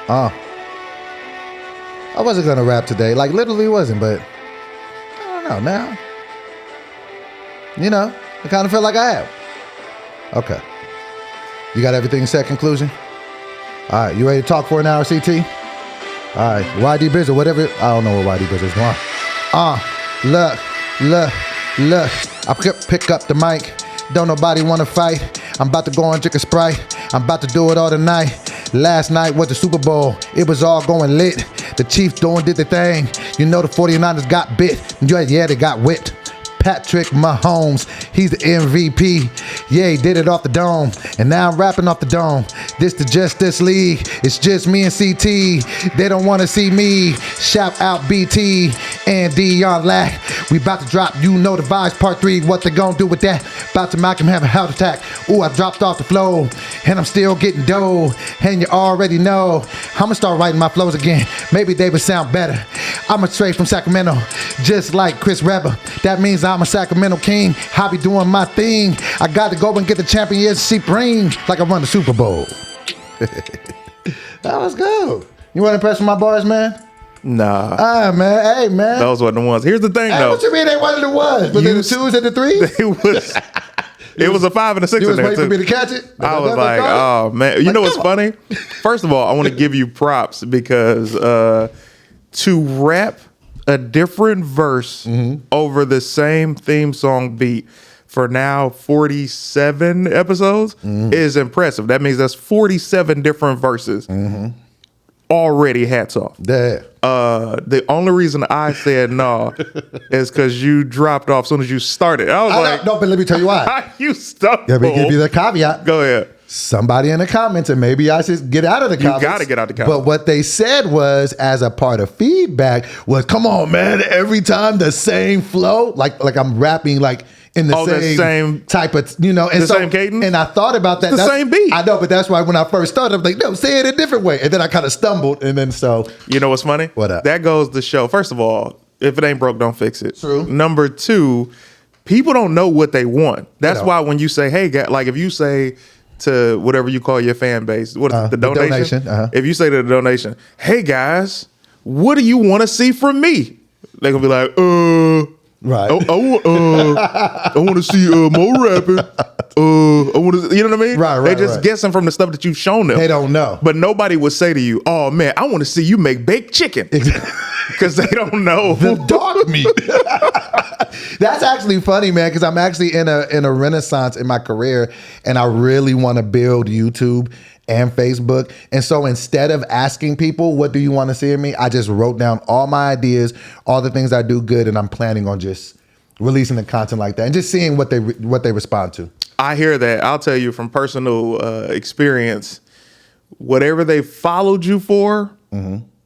I wasn't gonna rap today. Like literally wasn't, but I don't know now. You know, I kind of feel like I have. Okay. You got everything set, conclusion? All right, you ready to talk for an hour, CT? All right, YD Biz or whatever. I don't know what YD Biz is going. Look. I pick up the mic. Don't nobody want to fight. I'm about to go and drink a Sprite. I'm about to do it all tonight. Last night was the Super Bowl. It was all going lit. The Chiefs did the thing. You know the 49ers got bit. Yeah, they got whipped. Patrick Mahomes, he's the MVP. Yeah, he did it off the dome. And now I'm rapping off the dome. This the Justice League. It's just me and CT. They don't want to see me. Shout out BT and Dion Lack. We about to drop, you know the vibes, part 3. What they gonna do with that? About to make him have a heart attack. Ooh, I dropped off the flow. And I'm still getting dough. And you already know. I'ma start writing my flows again. Maybe they would sound better. I'm a straight from Sacramento. Just like Chris Webber. That means I'm a Sacramento king. I be doing my thing. I got to go and get the championship ring like I run the Super Bowl. That was good. You want to impress with my bars, man? Nah. Man. Hey, man. Those wasn't the ones. Here's the thing, though. What you mean they wasn't the ones? But then the 2s and the 3s? It was a 5 and a 6 you in there, was waiting for me to catch it? I was like, oh, man. You know what's funny? First of all, I want to give you props because to rap a different verse over the same theme song beat for now 47 episodes is impressive. That means that's 47 different verses. Already hats off. Yeah. The only reason I said no is because you dropped off as soon as you started. I was like, no, but let me tell you why. You stumbled. Let me give you the caveat. Go ahead. Somebody in the comments, and maybe I should get out of the comments. You got to get out of the comments. But what they said was, as a part of feedback, was, come on, man, every time the same flow, like I'm rapping like in the same type of, you know. And the same cadence? And I thought about that. The same beat. I know, but that's why when I first started, I was like, no, say it a different way. And then I kind of stumbled, and then so. You know what's funny? What up? That goes to show, first of all, if it ain't broke, don't fix it. True. Number 2, people don't know what they want. That's why when you say, hey, like if you say to whatever you call your fan base, what is it, the donation? If you say to the donation, hey guys, what do you want to see from me? They're gonna be like, right. I want to see more rapping. I want to, you know what I mean? Right. They just guessing from the stuff that you've shown them. They don't know. But nobody would say to you, oh man, I want to see you make baked chicken. Because they don't know. The dog meat. That's actually funny, man, because I'm actually in a renaissance in my career, and I really want to build YouTube and Facebook. And so instead of asking people, what do you want to see in me? I just wrote down all my ideas, all the things I do good, and I'm planning on just releasing the content like that and just seeing what they respond to. I hear that. I'll tell you from personal experience, whatever they followed you for,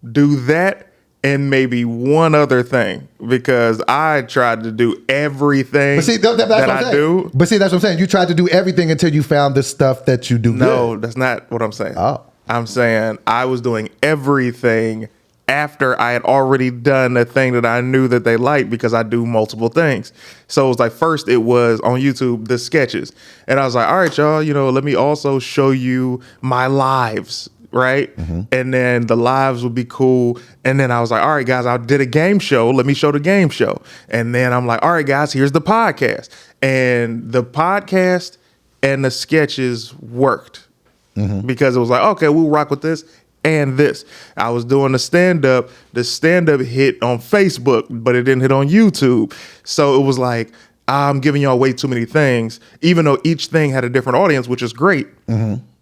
do that and maybe one other thing, because I tried to do everything that's that I do. But see, that's what I'm saying. You tried to do everything until you found the stuff that you do good. No, that's not what I'm saying. Oh. I'm saying I was doing everything after I had already done the thing that I knew that they liked, because I do multiple things. So it was like, first it was on YouTube, the sketches. And I was like, all right, y'all, let me also show you my lives. Right. And then the lives would be cool. And then I was like, all right, guys, I did a game show. Let me show the game show. And then I'm like, all right, guys, here's the podcast. And the podcast and the sketches worked because it was like, okay, we'll rock with this and this. I was doing the stand-up. The stand-up hit on Facebook, but it didn't hit on YouTube. So it was like, I'm giving y'all way too many things, even though each thing had a different audience, which is great.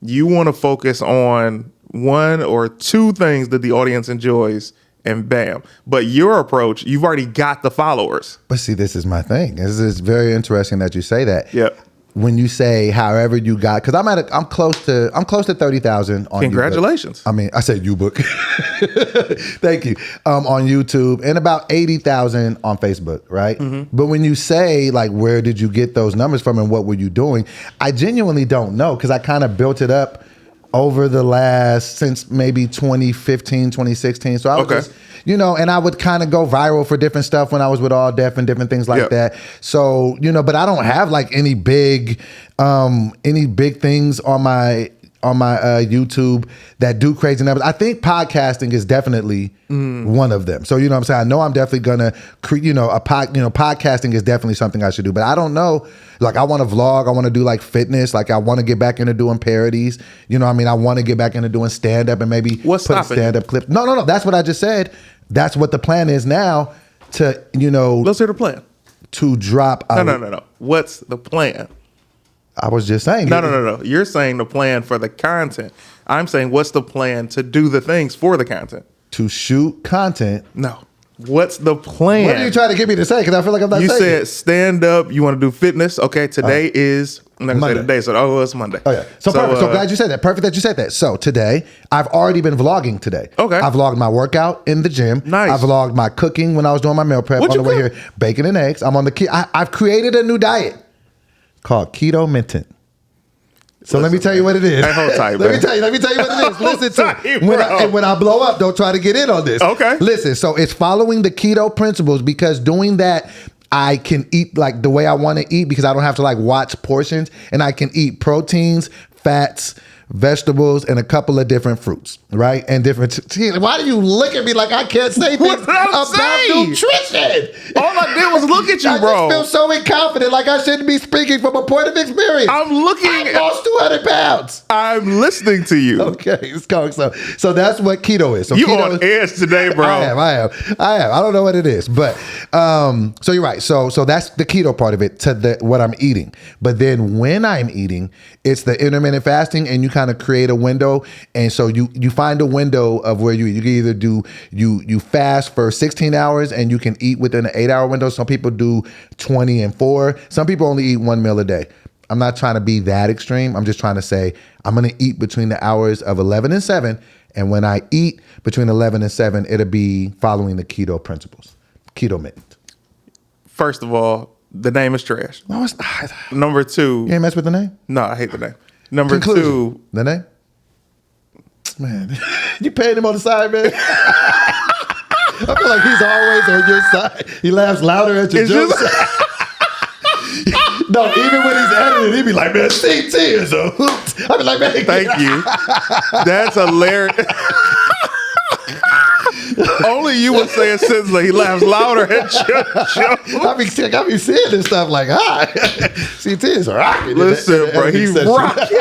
You want to focus on 1 or 2 things that the audience enjoys, and bam. But your approach, you've already got the followers. But see, this is my thing. This is very interesting that you say that. Yep. When you say however you got, because I'm close to 30,000 on Congratulations. U-Book. I mean, I said U-Book. Thank you. On YouTube, and about 80,000 on Facebook, right? But when you say like, where did you get those numbers from and what were you doing? I genuinely don't know, because I kind of built it up over the since maybe 2015, 2016. So I was just, and I would kind of go viral for different stuff when I was with All Def and different things like that. So, but I don't have like any big things on my YouTube that do crazy numbers. I think podcasting is definitely one of them. So you know what I'm saying? I know I'm definitely gonna podcasting is definitely something I should do. But I don't know. Like I want to vlog, I want to do like fitness, like I want to get back into doing parodies. You know what I mean? I want to get back into doing stand up and maybe What's put a stopping stand up clip. No. That's what I just said. That's what the plan is now to, Let's hear the plan. to drop. No. What's the plan? I was just saying. No. You're saying the plan for the content. I'm saying what's the plan to do the things for the content? To shoot content. No. What's the plan? What are you trying to get me to say? Because I feel like I'm not saying You said stand up. You want to do fitness. Okay, today is, I'm not going to say today. So, it's Monday. Oh, yeah. So perfect. So glad you said that. Perfect that you said that. So today, I've already been vlogging today. Okay. I vlogged my workout in the gym. Nice. I vlogged my cooking when I was doing my meal prep. What on you the way cook? here. Bacon and eggs. I'm on the I've created a new diet called Keto Minton. So let me tell you what it is. Hey, hold tight, let me man. tell you what it is. Listen to tight, it. bro. When I blow up, don't try to get in on this. Okay. Listen, so it's following the keto principles because doing that, I can eat like the way I want to eat because I don't have to like watch portions, and I can eat proteins, fats, vegetables, and a couple of different fruits, right? And different. Why do you look at me like I can't say things about nutrition? All I did was look at you, I bro. just feel so inconfident, like I shouldn't be speaking from a point of experience. I'm looking. I lost 200 pounds. I'm listening to you. Okay, it's going so that's what keto is. So You keto on edge today, bro. I am. I don't know what it is, but so you're right. So that's the keto part of it to what I'm eating. But then when I'm eating, it's the intermittent fasting, and you kind of create a window, and so you find a window of where you can either do you fast for 16 hours and you can eat within an 8-hour window. Some people do 20 and 4. Some people only eat one meal a day. I'm not trying to be that extreme. I'm just trying to say I'm going to eat between the hours of 11 and 7. And when I eat between 11 and 7, it'll be following the keto principles. Keto Minton. First of all, the name is trash. No, it's not. Number two. You ain't mess with the name? No, I hate the name. Number Conclusion. two. The name? Man, you paying him on the side, man? I feel like he's always on your side. He laughs louder at your It's jokes. just- No, even when he's editing, he be like, man, CT is a hoot. I be like, man, Thank you. That's hilarious. Only you would say a sentence like he laughs louder at your jokes. I be seeing this stuff like, CT is rocking. Listen, bro, he rocking.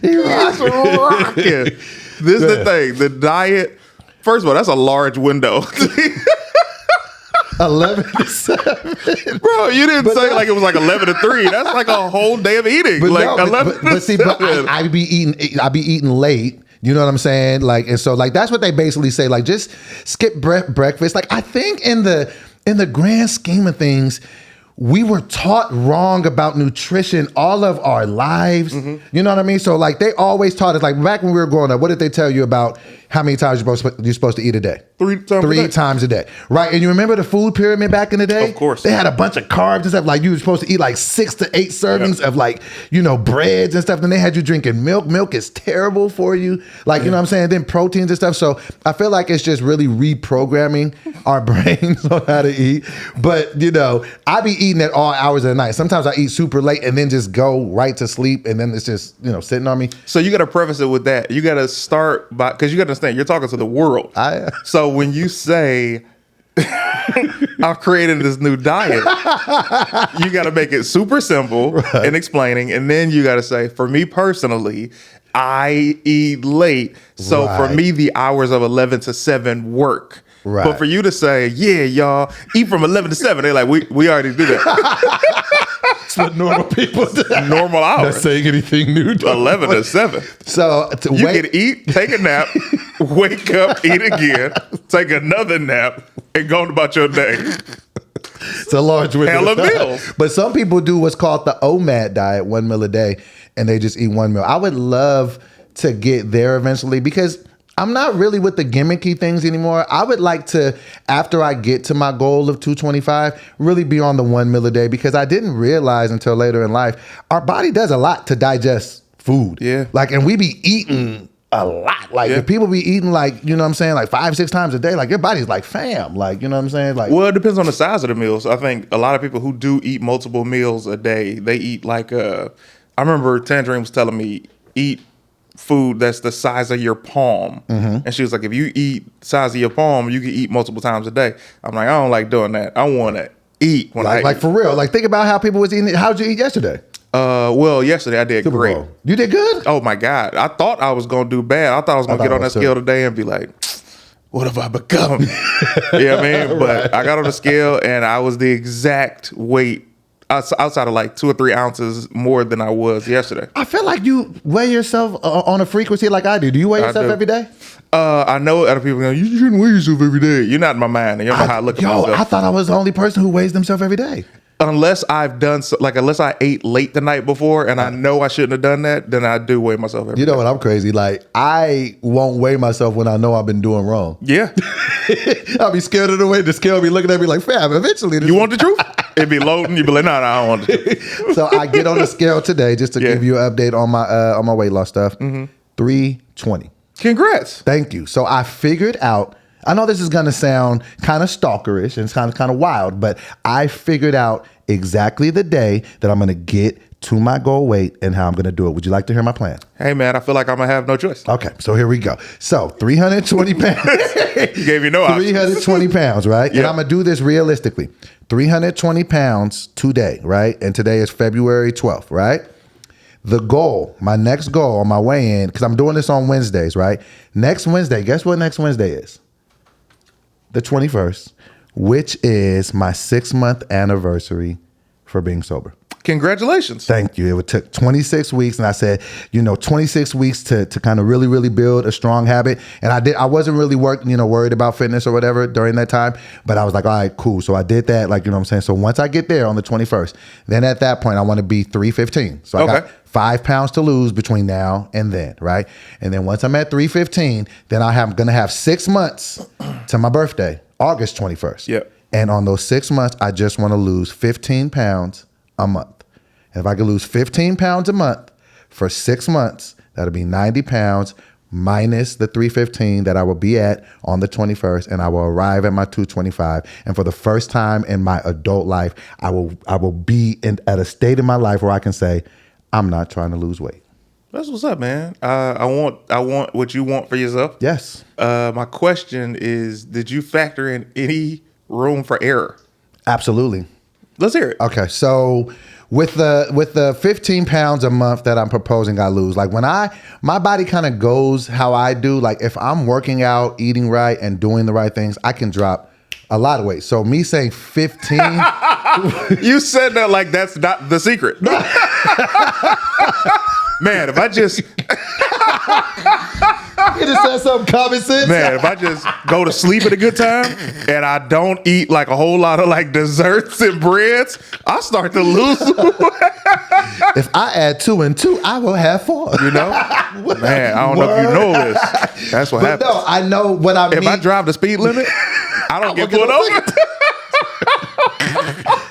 He He's rocking. This is the thing. The diet, first of all, that's a large window. 11 to 7. Bro, you didn't say like it was like 11 to 3. That's like a whole day of eating. But like no, 11 to but 7. I be eating late. You know what I'm saying? Like, and so like that's what they basically say. Like, just skip breakfast. Like, I think in the grand scheme of things, we were taught wrong about nutrition all of our lives. Mm-hmm. You know what I mean? So like they always taught us, like back when we were growing up, what did they tell you about how many times you're supposed to eat a day? 3 times a day. Times a day. Right? And you remember the food pyramid back in the day? Of course. They had a bunch of carbs and stuff. Like you were supposed to eat like 6 to 8 servings of like, breads and stuff. Then they had you drinking milk. Milk is terrible for you. Like, you know what I'm saying? Then proteins and stuff. So I feel like it's just really reprogramming our brains on how to eat. But, I be eating at all hours of the night. Sometimes I eat super late and then just go right to sleep. And then it's just, sitting on me. So you got to preface it with that. You got to start by, because you got to understand, you're talking to the world. So when you say, I've created this new diet, you got to make it super simple in explaining. And then you got to say, for me personally, I eat late. So for me, the hours of 11 to 7 work. Right. But for you to say, yeah, y'all, eat from 11 to 7, they're like, we already do that. That's what normal people do. Normal hours. Not saying anything new. 11 to 7. So You can eat, take a nap, wake up, eat again, take another nap, and go on about your day. It's a large window. Hella meals. But some people do what's called the OMAD diet, 1 meal a day, and they just eat 1 meal. I would love to get there eventually because I'm not really with the gimmicky things anymore. I would like to, after I get to my goal of 225, really be on the 1 meal a day because I didn't realize until later in life, our body does a lot to digest food. Yeah. Like, and we be eating a lot. Like if people be eating like, you know what I'm saying, like 5-6 times a day, like your body's like fam. Like, you know what I'm saying? Like, well, it depends on the size of the meals. I think a lot of people who do eat multiple meals a day, they eat like I remember Tangerine was telling me, eat food that's the size of your palm. And she was like, if you eat the size of your palm, you can eat multiple times a day. I'm like, I don't like doing that. I want to eat when I eat. Like for real. Like think about how people was eating. How'd you eat yesterday? Well, yesterday I did Super great. Bowl. You did good? Oh my God. I thought I was going to do bad. I thought I was going to get on that scale today and be like, what have I become? You know what I mean? But I got on the scale and I was the exact weight outside of like 2 or 3 ounces more than I was yesterday. I feel like you weigh yourself on a frequency like I do. Do you weigh yourself every day? I know other people go, you shouldn't weigh yourself every day. You're not in my mind. And you don't know how I look at myself. I thought I was the only person who weighs themselves every day. Unless I've done, unless I ate late the night before and I know I shouldn't have done that, then I do weigh myself every day. You know what? I'm crazy. Like, I won't weigh myself when I know I've been doing wrong. Yeah. I'll be scared of the way the scale be looking at me like, fam, eventually. You want the truth? It'd be loading. You'd be like, no, I don't want the truth. So I get on the scale today just to give you an update on my weight loss stuff. 320. Congrats. Thank you. So I figured out, I know this is going to sound kind of stalkerish and it's kind of wild, but I figured out exactly the day that I'm going to get to my goal weight and how I'm going to do it. Would you like to hear my plan? Hey, man, I feel like I'm going to have no choice. Okay, so here we go. So 320 pounds. You gave me no options. 320 pounds, right? And I'm going to do this realistically. 320 pounds today, right? And today is February 12th, right? The goal, my next goal on my weigh-in, because I'm doing this on Wednesdays, right? Next Wednesday, guess what next Wednesday is? The 21st, which is my 6-month anniversary for being sober. Congratulations. Thank you. It took 26 weeks. And I said, 26 weeks to kind of really, really build a strong habit. And I wasn't really worried about fitness or whatever during that time. But I was like, all right, cool. So I did that, like, you know what I'm saying? So once I get there on the 21st, then at that point, I want to be 315. So I got 5 pounds to lose between now and then, right? And then once I'm at 315, then I'm going to have 6 months to my birthday, August 21st. Yep. And on those 6 months, I just want to lose 15 pounds a month. And if I could lose 15 pounds a month for 6 months, that'll be 90 pounds minus the 315 that I will be at on the 21st, and I will arrive at my 225. And for the first time in my adult life, I will be at a state in my life where I can say, I'm not trying to lose weight. That's what's up, man. I want what you want for yourself. Yes. My question is, did you factor in any room for error? Absolutely. Let's hear it. Okay, so with the 15 pounds a month that I'm proposing I lose, like when my body kind of goes how I do, like if I'm working out, eating right, and doing the right things, I can drop a lot of weight. So me saying 15. You said that like that's not the secret. Man, if I just... You just said something common sense. Man, if I just go to sleep at a good time and I don't eat like a whole lot of like desserts and breads, I start to lose. If I add 2 and 2, I will have 4. You know? Man, I don't know if you know this. That's what happens. No, I know what I mean. If I drive the speed limit, I don't get pulled over.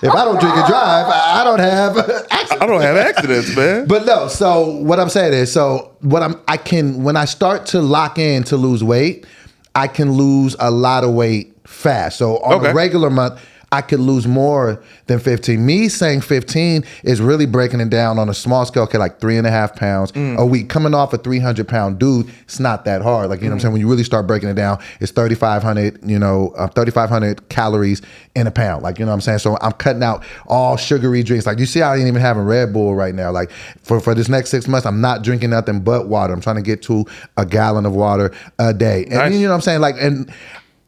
If I don't drink and drive, I don't have accidents. I don't have accidents, man. But no, so what I'm saying is, when I start to lock in to lose weight, I can lose a lot of weight fast. So on a regular month, I could lose more than 15. Me saying 15 is really breaking it down on a small scale, okay, like 3.5 pounds a week. Coming off a 300-pound dude, it's not that hard. Like, you know what I'm saying? When you really start breaking it down, it's 3,500 calories in a pound. Like, you know what I'm saying? So I'm cutting out all sugary drinks. Like, you see I ain't even having Red Bull right now. Like, for this next 6 months, I'm not drinking nothing but water. I'm trying to get to a gallon of water a day. And nice. You know what I'm saying? Like, and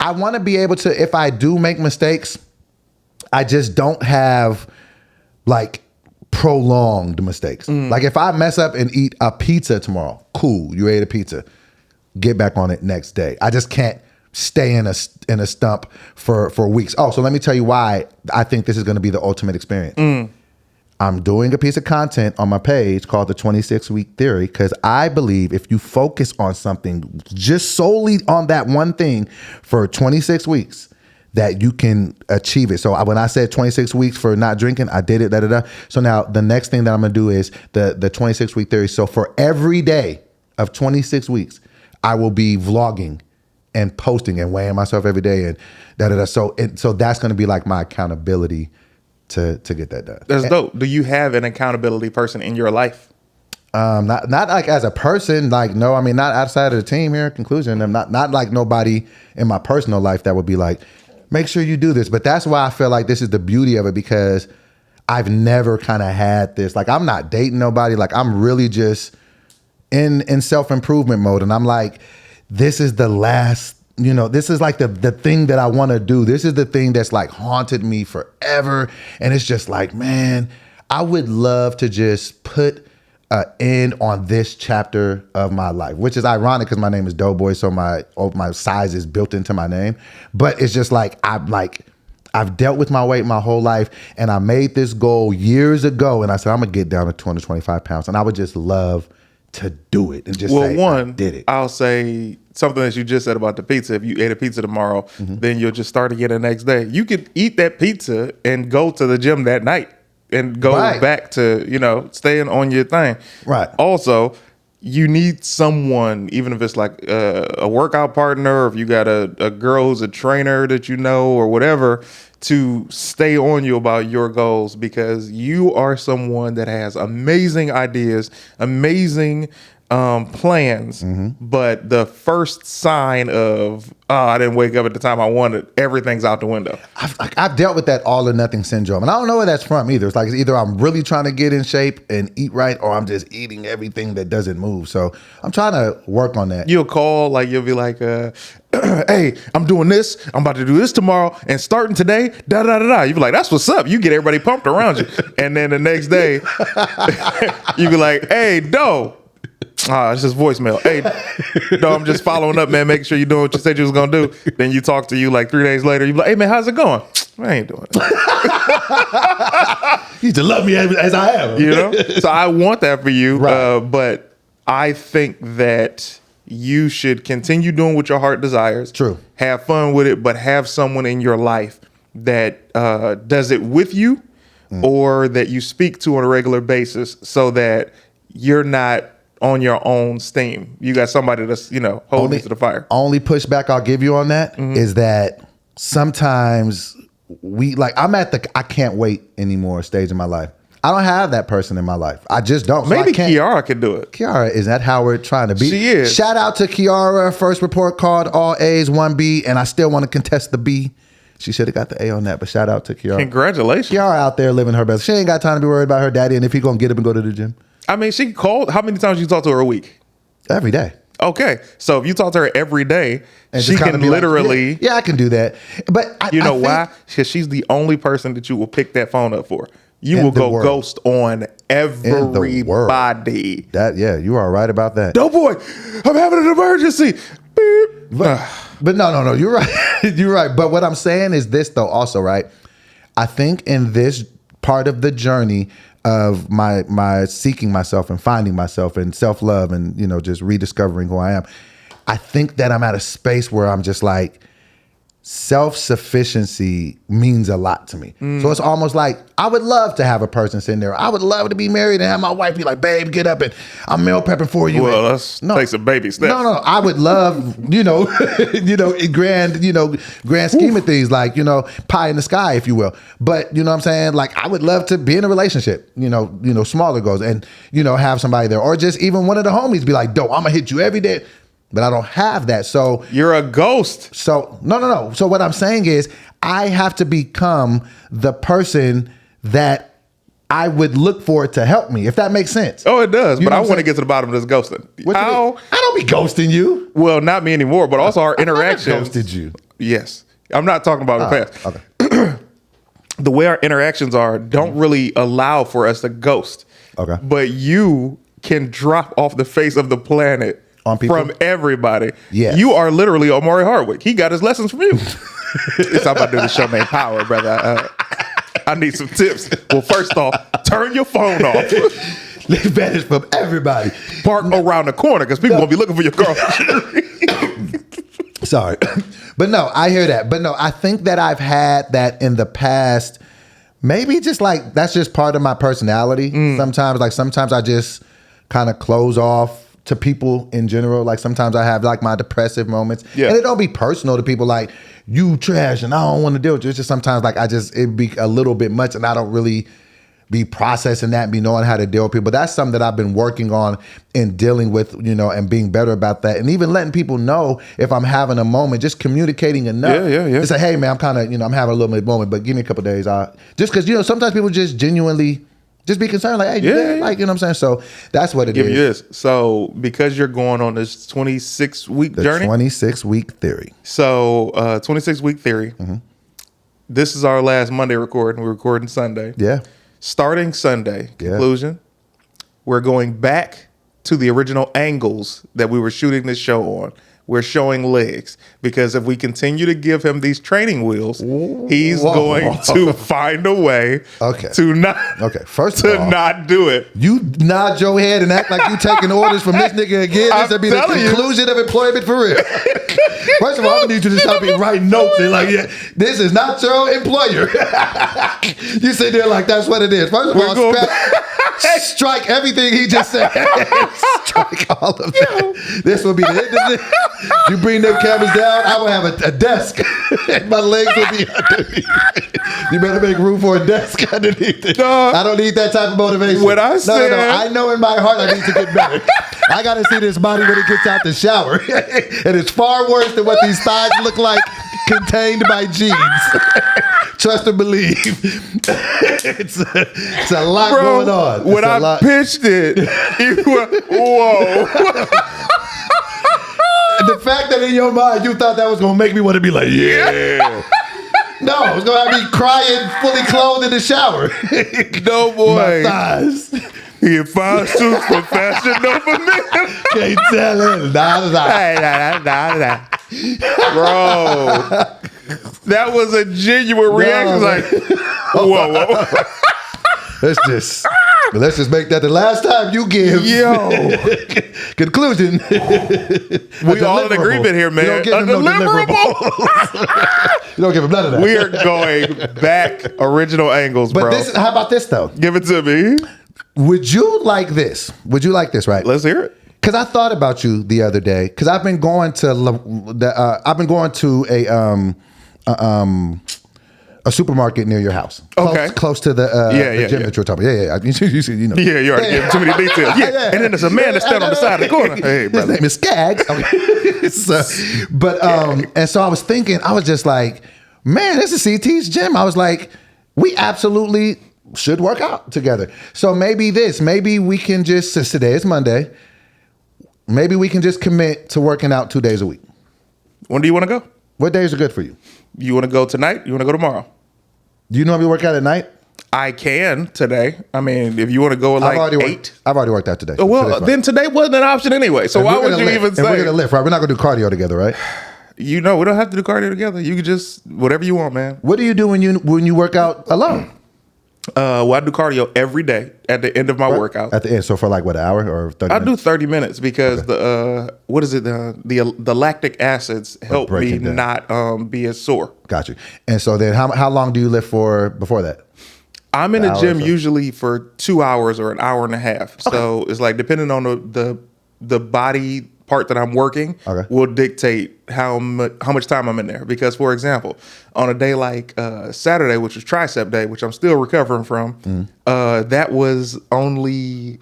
I want to be able to, if I do make mistakes, I just don't have like prolonged mistakes. Like if I mess up and eat a pizza tomorrow, cool, you ate a pizza, get back on it next day. I just can't stay in a stump for weeks. Oh, so let me tell you why I think this is going to be the ultimate experience. I'm doing a piece of content on my page called the 26-week theory because I believe if you focus on something just solely on that one thing for 26 weeks, that you can achieve it. So when I said 26 weeks for not drinking, I did it, So now the next thing that I'm gonna do is the 26-week theory. So for every day of 26 weeks, I will be vlogging and posting and weighing myself every day and da-da-da. So that's going to be like my accountability to get that done. That's dope. Do you have an accountability person in your life? Not like as a person, like, no, I mean, not outside of the team here. Conclusion, I'm not like nobody in my personal life that would be like, make sure you do this. But that's why I feel like this is the beauty of it, because I've never kind of had this. Like, I'm not dating nobody. Like, I'm really just in self-improvement mode. And I'm like, this is the last, this is like the thing that I want to do. This is the thing that's like haunted me forever. And it's just like, man, I would love to just put end on this chapter of my life, which is ironic because my name is Doughboy, so my size is built into my name. But it's just like I've dealt with my weight my whole life, and I made this goal years ago, and I said I'm gonna get down to 225 pounds, and I would just love to do it and just say I did it. I'll say something that you just said about the pizza. If you ate a pizza tomorrow, then you'll just start again the next day. You could eat that pizza and go to the gym that night and go back to, staying on your thing. Right. Also, you need someone, even if it's like a workout partner, or if you got a girl who's a trainer that you know or whatever, to stay on you about your goals, because you are someone that has amazing ideas, amazing plans, but the first sign of, I didn't wake up at the time I wanted, everything's out the window. I've dealt with that all or nothing syndrome, and I don't know where that's from either. It's like either I'm really trying to get in shape and eat right, or I'm just eating everything that doesn't move. So I'm trying to work on that. You'll call, you'll be like, hey, I'm doing this. I'm about to do this tomorrow, and starting today, da-da-da-da. You be like, that's what's up. You get everybody pumped around you. And then the next day, you be like, hey, Doe. It's just voicemail. Hey, no, I'm just following up, man. Make sure you're doing what you said you was going to do. Then you talk to you like 3 days later. You be like, hey, man, how's it going? I ain't doing it. You used to love me as I am. So I want that for you. Right. But I think that you should continue doing what your heart desires. True. Have fun with it, but have someone in your life that does it with you or that you speak to on a regular basis, so that you're not on your own steam. You got somebody that's, holding you to the fire. Only pushback I'll give you on that is that sometimes I'm at the I can't wait anymore stage in my life. I don't have that person in my life. I just don't. Maybe Kiara could do it. Kiara, is that how we're trying to be? She is. Shout out to Kiara. First report card, all A's, 1B, and I still want to contest the B. She should have got the A on that, but shout out to Kiara. Congratulations. Kiara out there living her best. She ain't got time to be worried about her daddy and if he gonna get up and go to the gym. I mean, she called. How many times you talk to her a week? Every day. Okay, so if you talk to her every day, and she can literally. Like, yeah, I can do that. But I know think, why? Because she's the only person that you will pick that phone up for. You will go ghost on everybody. You are right about that. Doughboy, I'm having an emergency. Beep. But no, you're right. You're right. But what I'm saying is this, though, also, right? I think in this part of the journey of my seeking myself and finding myself and self-love and, just rediscovering who I am, I think that I'm at a space where I'm just like, self-sufficiency means a lot to me. So it's almost like I would love to have a person sitting there. I would love to be married and have my wife be like, babe, get up and I'm meal prepping for you. Well, let's take some baby steps. No. I would love, grand scheme of things, like, pie in the sky, if you will. But you know what I'm saying? Like, I would love to be in a relationship, smaller goals, and, have somebody there. Or just even one of the homies be like, dope, I'm gonna hit you every day. But I don't have that. So you're a ghost. So no. So what I'm saying is I have to become the person that I would look for to help me, if that makes sense. Oh, it does. But I want to get to the bottom of this ghosting. How? I don't be ghosting you. Well, not me anymore, but also our interactions. I ghosted you. Yes. I'm not talking about the past. Okay. The way our interactions are don't really allow for us to ghost. Okay. But you can drop off the face of the planet on people? From everybody. Yes. You are literally Omari Hardwick. He got his lessons from you. It's about to do the show named Power, brother. I need some tips. Well, first off, turn your phone off. They vanish from everybody. Park around the corner because people gonna be looking for your car. Sorry. But no, I hear that. But no, I think that I've had that in the past. Maybe just like, that's just part of my personality. Sometimes I just kind of close off to people in general. Like sometimes I have like my depressive moments, Yeah. and it don't be personal to people like you trash and I don't want to deal with you. It's just sometimes like it be a little bit much, and I don't really be processing that and be knowing how to deal with people. But that's something that I've been working on and dealing with, and being better about that. And even letting people know if I'm having a moment, just communicating enough. Yeah. To say, hey man, I'm kind of, I'm having a little bit of moment, but give me a couple of days. Just because, sometimes people just genuinely just be concerned, like, hey, you good? Like, you know what I'm saying? So that's what it is. Give you this. So because you're going on this 26-week journey. 26-week theory. So 26-week theory. Mm-hmm. This is our last Monday recording. We're recording Sunday. Yeah. Starting Sunday, conclusion, we're going back to the original angles that we were shooting this show on. We're showing legs because if we continue to give him these training wheels, he's going to find a way to not. Okay, first of all, not do it. You nod your head and act like you taking orders from this nigga again. This would be the conclusion of employment for real. First of all, I'm gonna need you to stop writing notes and like, this is not your employer. You sit there like that's what it is. First of all, strike everything he just said. Strike all of that. This will be the end of it. You bring them cameras down, I will have a desk. My legs will be underneath. You better make room for a desk underneath it. I don't need that type of motivation. What I said, no. I know in my heart I need to get better. I got to see this body when it gets out the shower. And it's far worse than what these thighs look like contained by jeans. Trust or believe. It's a lot going on. When I pitched it, he went, whoa. The fact that in your mind you thought that was going to make me want to be like, yeah. No, it's going to have me crying fully clothed in the shower. No, boy. My thighs. He had 5 suits for fashion, no for men. Can't tell it. Nah. Bro, that was a genuine reaction. Like, whoa. Let's just make that the last time you give. Conclusion. We all in agreement here, man. You don't give him no deliverables. You don't give him none of that. We are going back original angles, bro. But how about this though? Give it to me. Would you like this? Right? Let's hear it. Because I thought about you the other day. Because I've been going to a supermarket near your house. Close to the gym that you're talking about. Yeah. You already gave too many details. Yeah. And then there's a man that's standing on the side of the corner. Hey, brother. His name is Skaggs. Okay. And so I was thinking, I was just like, man, this is CT's gym. I was like, we absolutely should work out together. So maybe we can just, since today is Monday, maybe we can just commit to working out 2 days a week. When do you want to go? What days are good for you? You want to go tonight? You want to go tomorrow? Do you normally work out at night? I can today. I mean, if you want to go at like 8. I've already worked out today. Well, then today wasn't an option anyway. So why would you even say? And we're going to lift, right? We're not going to do cardio together, right? We don't have to do cardio together. You can just, whatever you want, man. What do you do when you work out alone? I do cardio every day at the end of my workout. At the end, so for like what, an hour or 30 minutes? I do 30 minutes because the lactic acids help me not be as sore. Got you. And so then how long do you lift for before that? I'm in the gym usually for 2 hours or an hour and a half. Okay. So it's like depending on the body part that I'm working will dictate how much time I'm in there. Because, for example, on a day like Saturday, which was tricep day, which I'm still recovering from, that was only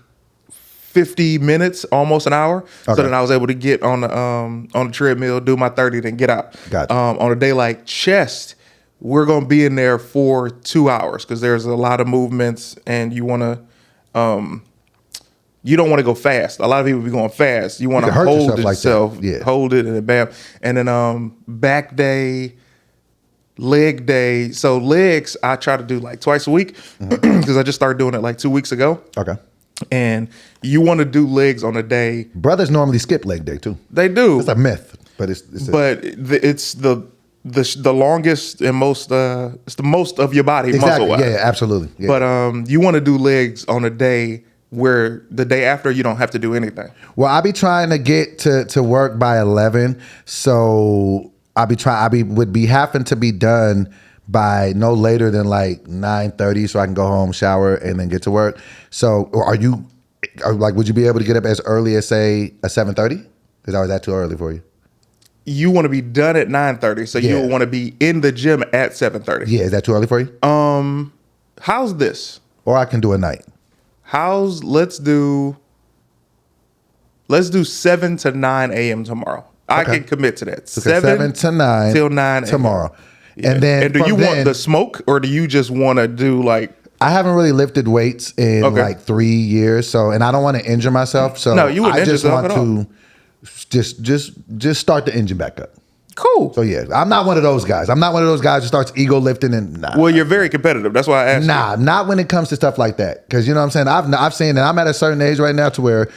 50 minutes, almost an hour. So then I was able to get on the treadmill, do my 30, then get out. Gotcha. On a day like chest, we're going to be in there for 2 hours because there's a lot of movements and you want to... you don't want to go fast. A lot of people be going fast. You want to hold yourself, hold it, and then bam. And then back day, leg day. So legs, I try to do like twice a week because I just started doing it like 2 weeks ago. Okay. And you want to do legs on a day. Brothers normally skip leg day too. They do. It's a myth, but it's the longest and most it's the most of your body muscle wise. Yeah, absolutely. Yeah. But you want to do legs on a day where the day after you don't have to do anything. Well, I'll be trying to get to work by 11. So would be having to be done by no later than like 9:30 so I can go home, shower, and then get to work. So are you like, would you be able to get up as early as say a 7:30? Is that too early for you? You want to be done at 9:30, so you want to be in the gym at 7:30. Yeah, is that too early for you? How's this? Or I can do a night. Let's do 7 to 9 a.m. tomorrow. I can commit to that. Okay, 7 to 9 till 9 tomorrow. Yeah. And do you want the smoke, or do you just want to do like? I haven't really lifted weights in like 3 years, so and I don't want to injure myself. So no, you wouldn't I just injure want to just start the engine back up. Cool. So yeah, I'm not one of those guys. I'm not one of those guys who starts ego lifting and nah. Well, you're very competitive. That's why I asked. Nah, not when it comes to stuff like that. Because you know what I'm saying. I've seen that. I'm at a certain age right now to where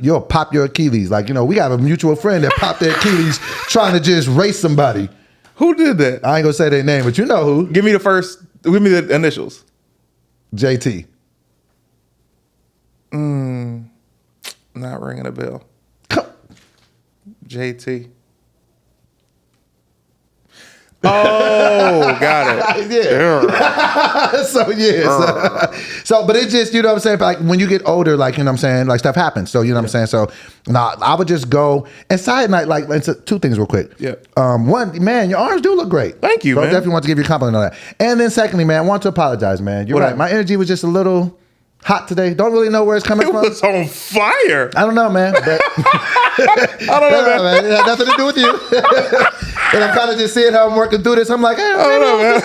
you'll pop your Achilles. Like we got a mutual friend that popped their Achilles trying to just race somebody. Who did that? I ain't gonna say their name, but you know who. Give me the initials. JT. Not ringing a bell. JT. Oh, got it. Yeah. So, but it's just, you know what I'm saying? Like when you get older, like, you know what I'm saying? Like stuff happens. So, you know what I'm saying? So, I would just go and side night, like, it's two things real quick. Yeah. One, man, your arms do look great. Thank you, so man. I definitely want to give you a compliment on that. And then secondly, man, I want to apologize, man. You're right. My energy was just a little hot today. Don't really know where it's coming from. It was on fire. I don't know, man. But I don't know, man. It had nothing to do with you. And I'm kind of just seeing how I'm working through this. I'm like, hey, I don't know, man.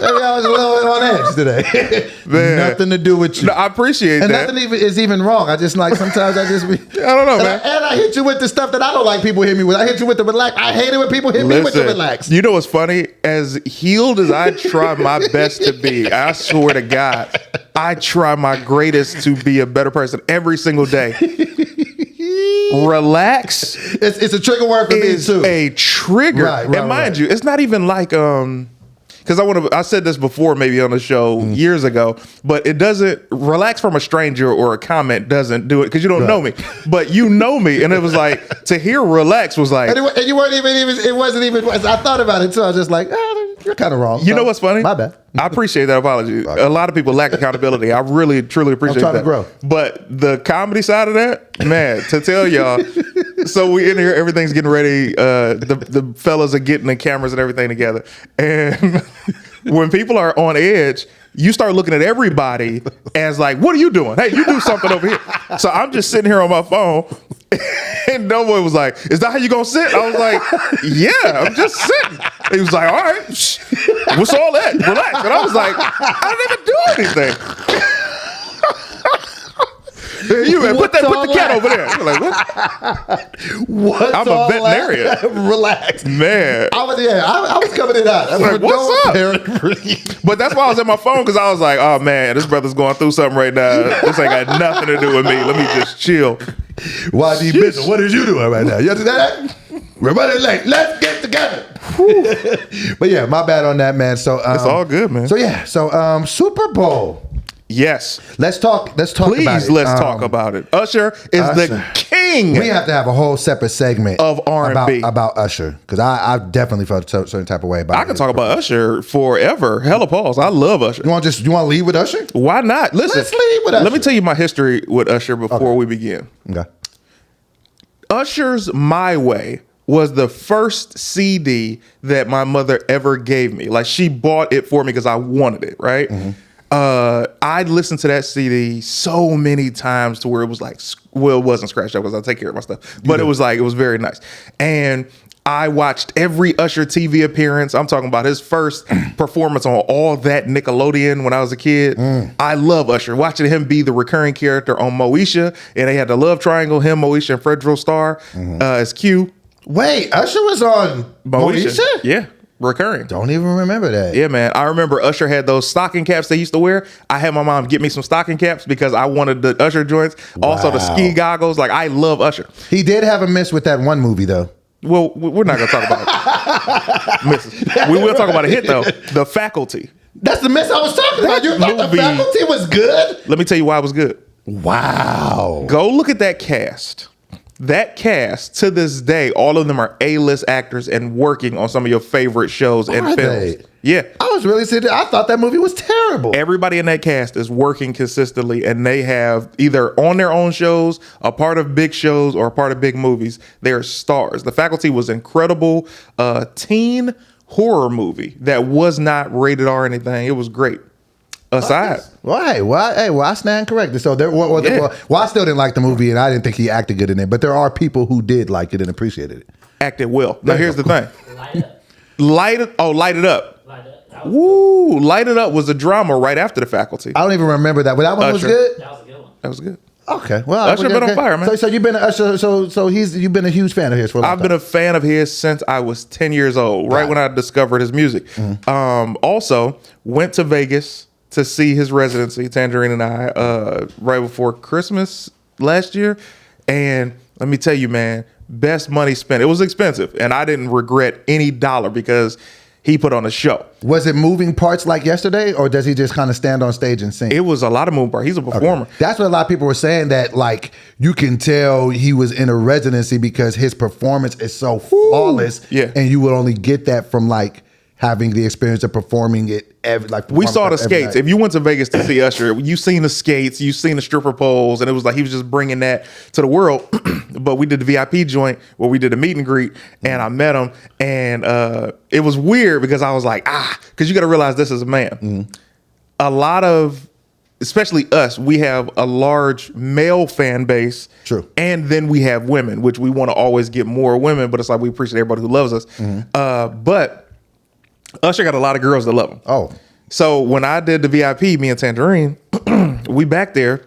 Maybe I was a little bit on edge today. Man. Nothing to do with you. No, I appreciate and that. And nothing is even wrong. I just like, sometimes I just be. I don't know, man. And I hit you with the stuff that I don't like people hit me with. I hit you with the relax. I hate it when people hit me with the relax. You know what's funny? As healed as I try my best to be, I swear to God, I try my greatest to be a better person every single day. Relax. It's a trigger word for me too. A trigger. Right, and mind you, it's not even like because I said this before maybe on the show years ago, but it doesn't relax from a stranger or a comment doesn't do it because you don't know me, but you know me, and it was like to hear relax was like, and you weren't even it wasn't even. I thought about it too. I was just like, you're kind of wrong. You know what's funny? My bad. I appreciate that apology. A lot of people lack accountability. I really, truly appreciate that. I'm trying to grow. But the comedy side of that, man, to tell y'all, so we in here, everything's getting ready. The fellas are getting the cameras and everything together. And when people are on edge, you start looking at everybody as like, what are you doing? Hey, you do something over here. So I'm just sitting here on my phone. And no one was like, is that how you gonna sit? I was like, yeah, I'm just sitting. He was like, all right, what's all that? Relax. And I was like, I didn't even do anything. You man, put the cat over there. I'm like, what? I'm a veterinarian. Relax, man. I was coming in hot. I was like, what's up? But that's why I was at my phone because I was like, oh man, this brother's going through something right now. This ain't got nothing to do with me. Let me just chill. YD business. What is you doing right now? You understand that? We're running late. Let's get together. But yeah, my bad on that, man. So it's all good, man. So yeah, so Super Bowl. Yes. Let's talk Please, about it. Let's talk about it. Usher is the king. We have to have a whole separate segment of R&B about Usher because I definitely felt a certain type of way about it. I can talk about Usher forever. Hella pause. I love Usher. You want to lead with Usher? Why not? Listen, let's lead with Usher. Let me tell you my history with Usher before we begin. Okay. Usher's My Way was the first CD that my mother ever gave me. Like she bought it for me because I wanted it, right? Mm-hmm. I'd listened to that CD so many times to where it was like, well, it wasn't scratched up because I take care of my stuff, but it was very nice. And I watched every Usher TV appearance. I'm talking about his first performance on all that Nickelodeon when I was a kid. I love Usher. Watching him be the recurring character on Moesha, and they had the love triangle, him, Moesha, and Fredro Starr as Q. Wait, Usher was on Moesha? Yeah. Recurring. Don't even remember that. Yeah, man. I remember Usher had those stocking caps they used to wear. I had my mom get me some stocking caps because I wanted the Usher joints. Wow. Also the ski goggles. Like, I love Usher. He did have a miss with that one movie, though. Well, we're not going to talk about misses. We will talk about a hit, though. The Faculty. That's the miss I was talking about. You thought The Faculty was good? Let me tell you why it was good. Wow. Go look at that cast. That cast, to this day, all of them are A-list actors and working on some of your favorite shows and Are films. they? Yeah. I was really sitting there. I thought that movie was terrible. Everybody in that cast is working consistently, and they have either on their own shows, a part of big shows, or a part of big movies. They're stars. The Faculty was incredible teen horror movie that was not rated R or anything. It was great. Aside. Well, I stand corrected. So Yeah. I still didn't like the movie, and I didn't think he acted good in it. But there are people who did like it and appreciated it. Acted well. Now here's the thing. Light it up. Light It Up. Light it up. That was Woo! Light It Up was a drama right after The Faculty. I don't even remember that, but that one was Usher. good. That was a good one. That was good. Okay, well, Usher been on fire, man. So you've been you've been a huge fan of his for a long I've been a fan of his since I was 10 years old, right when I discovered his music. Also, went to Vegas to see his residency, Tangerine and I, right before Christmas last year. And let me tell you, man, best money spent. It was expensive, and I didn't regret any dollar because he put on a show. Was it moving parts like yesterday, or does he just kind of stand on stage and sing? It was a lot of moving parts. He's a performer. That's what a lot of people were saying, that like you can tell he was in a residency because his performance is so flawless. Yeah. And you would only get that from like having the experience of performing it We saw the every skates. night. If you went to Vegas to see Usher, you seen the skates, you seen the stripper poles, and it was like he was just bringing that to the world. But we did the VIP joint where we did a meet and greet, and I met him, and it was weird because I was like, because you got to realize this is a man. A lot of, especially us, we have a large male fan base. True. And then we have women, which we want to always get more women, but it's like we appreciate everybody who loves us. But Usher got a lot of girls that love him. Oh. So when I did the VIP, me and Tangerine, we back there.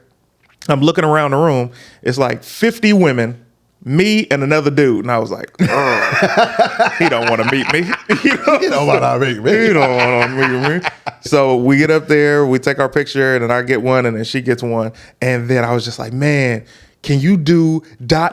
I'm looking around the room. It's like 50 women, me and another dude. And I was like, he don't want to meet me. You don't want to meet me. He don't want to meet me. So we get up there, we take our picture, and then I get one, and then she gets one. And then I was just like, man, can you do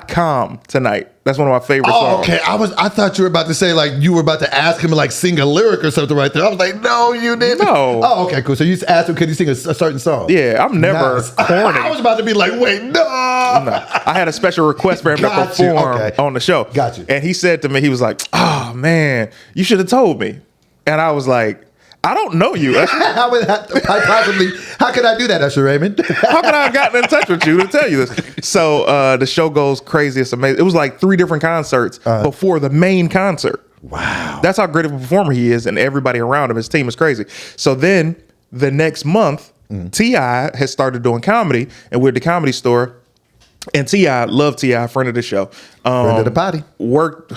.com tonight? That's one of my favorite songs. Okay. I thought you were about to say like you were about to ask him to like sing a lyric or something right there. I was like, no, you didn't. No. Oh, okay, cool. So you just asked him, could he sing a certain song? Yeah, I'm never Nice. corny. I was about to be like, wait, no. I had a special request for him to Got you. perform Okay. on the show. Got you. And he said to me, he was like, oh, man, you should have told me. And I was like, I don't know you, Usher. How could I do that, Usher Raymond? How could I have gotten in touch with you to tell you this? So the show goes crazy. It's amazing. It was like 3 different concerts before the main concert. Wow. That's how great of a performer he is, and everybody around him, his team is crazy. So then the next month, T.I. has started doing comedy, and we're at the Comedy Store. And T.I., love T.I., friend of the show. Friend of the potty. Worked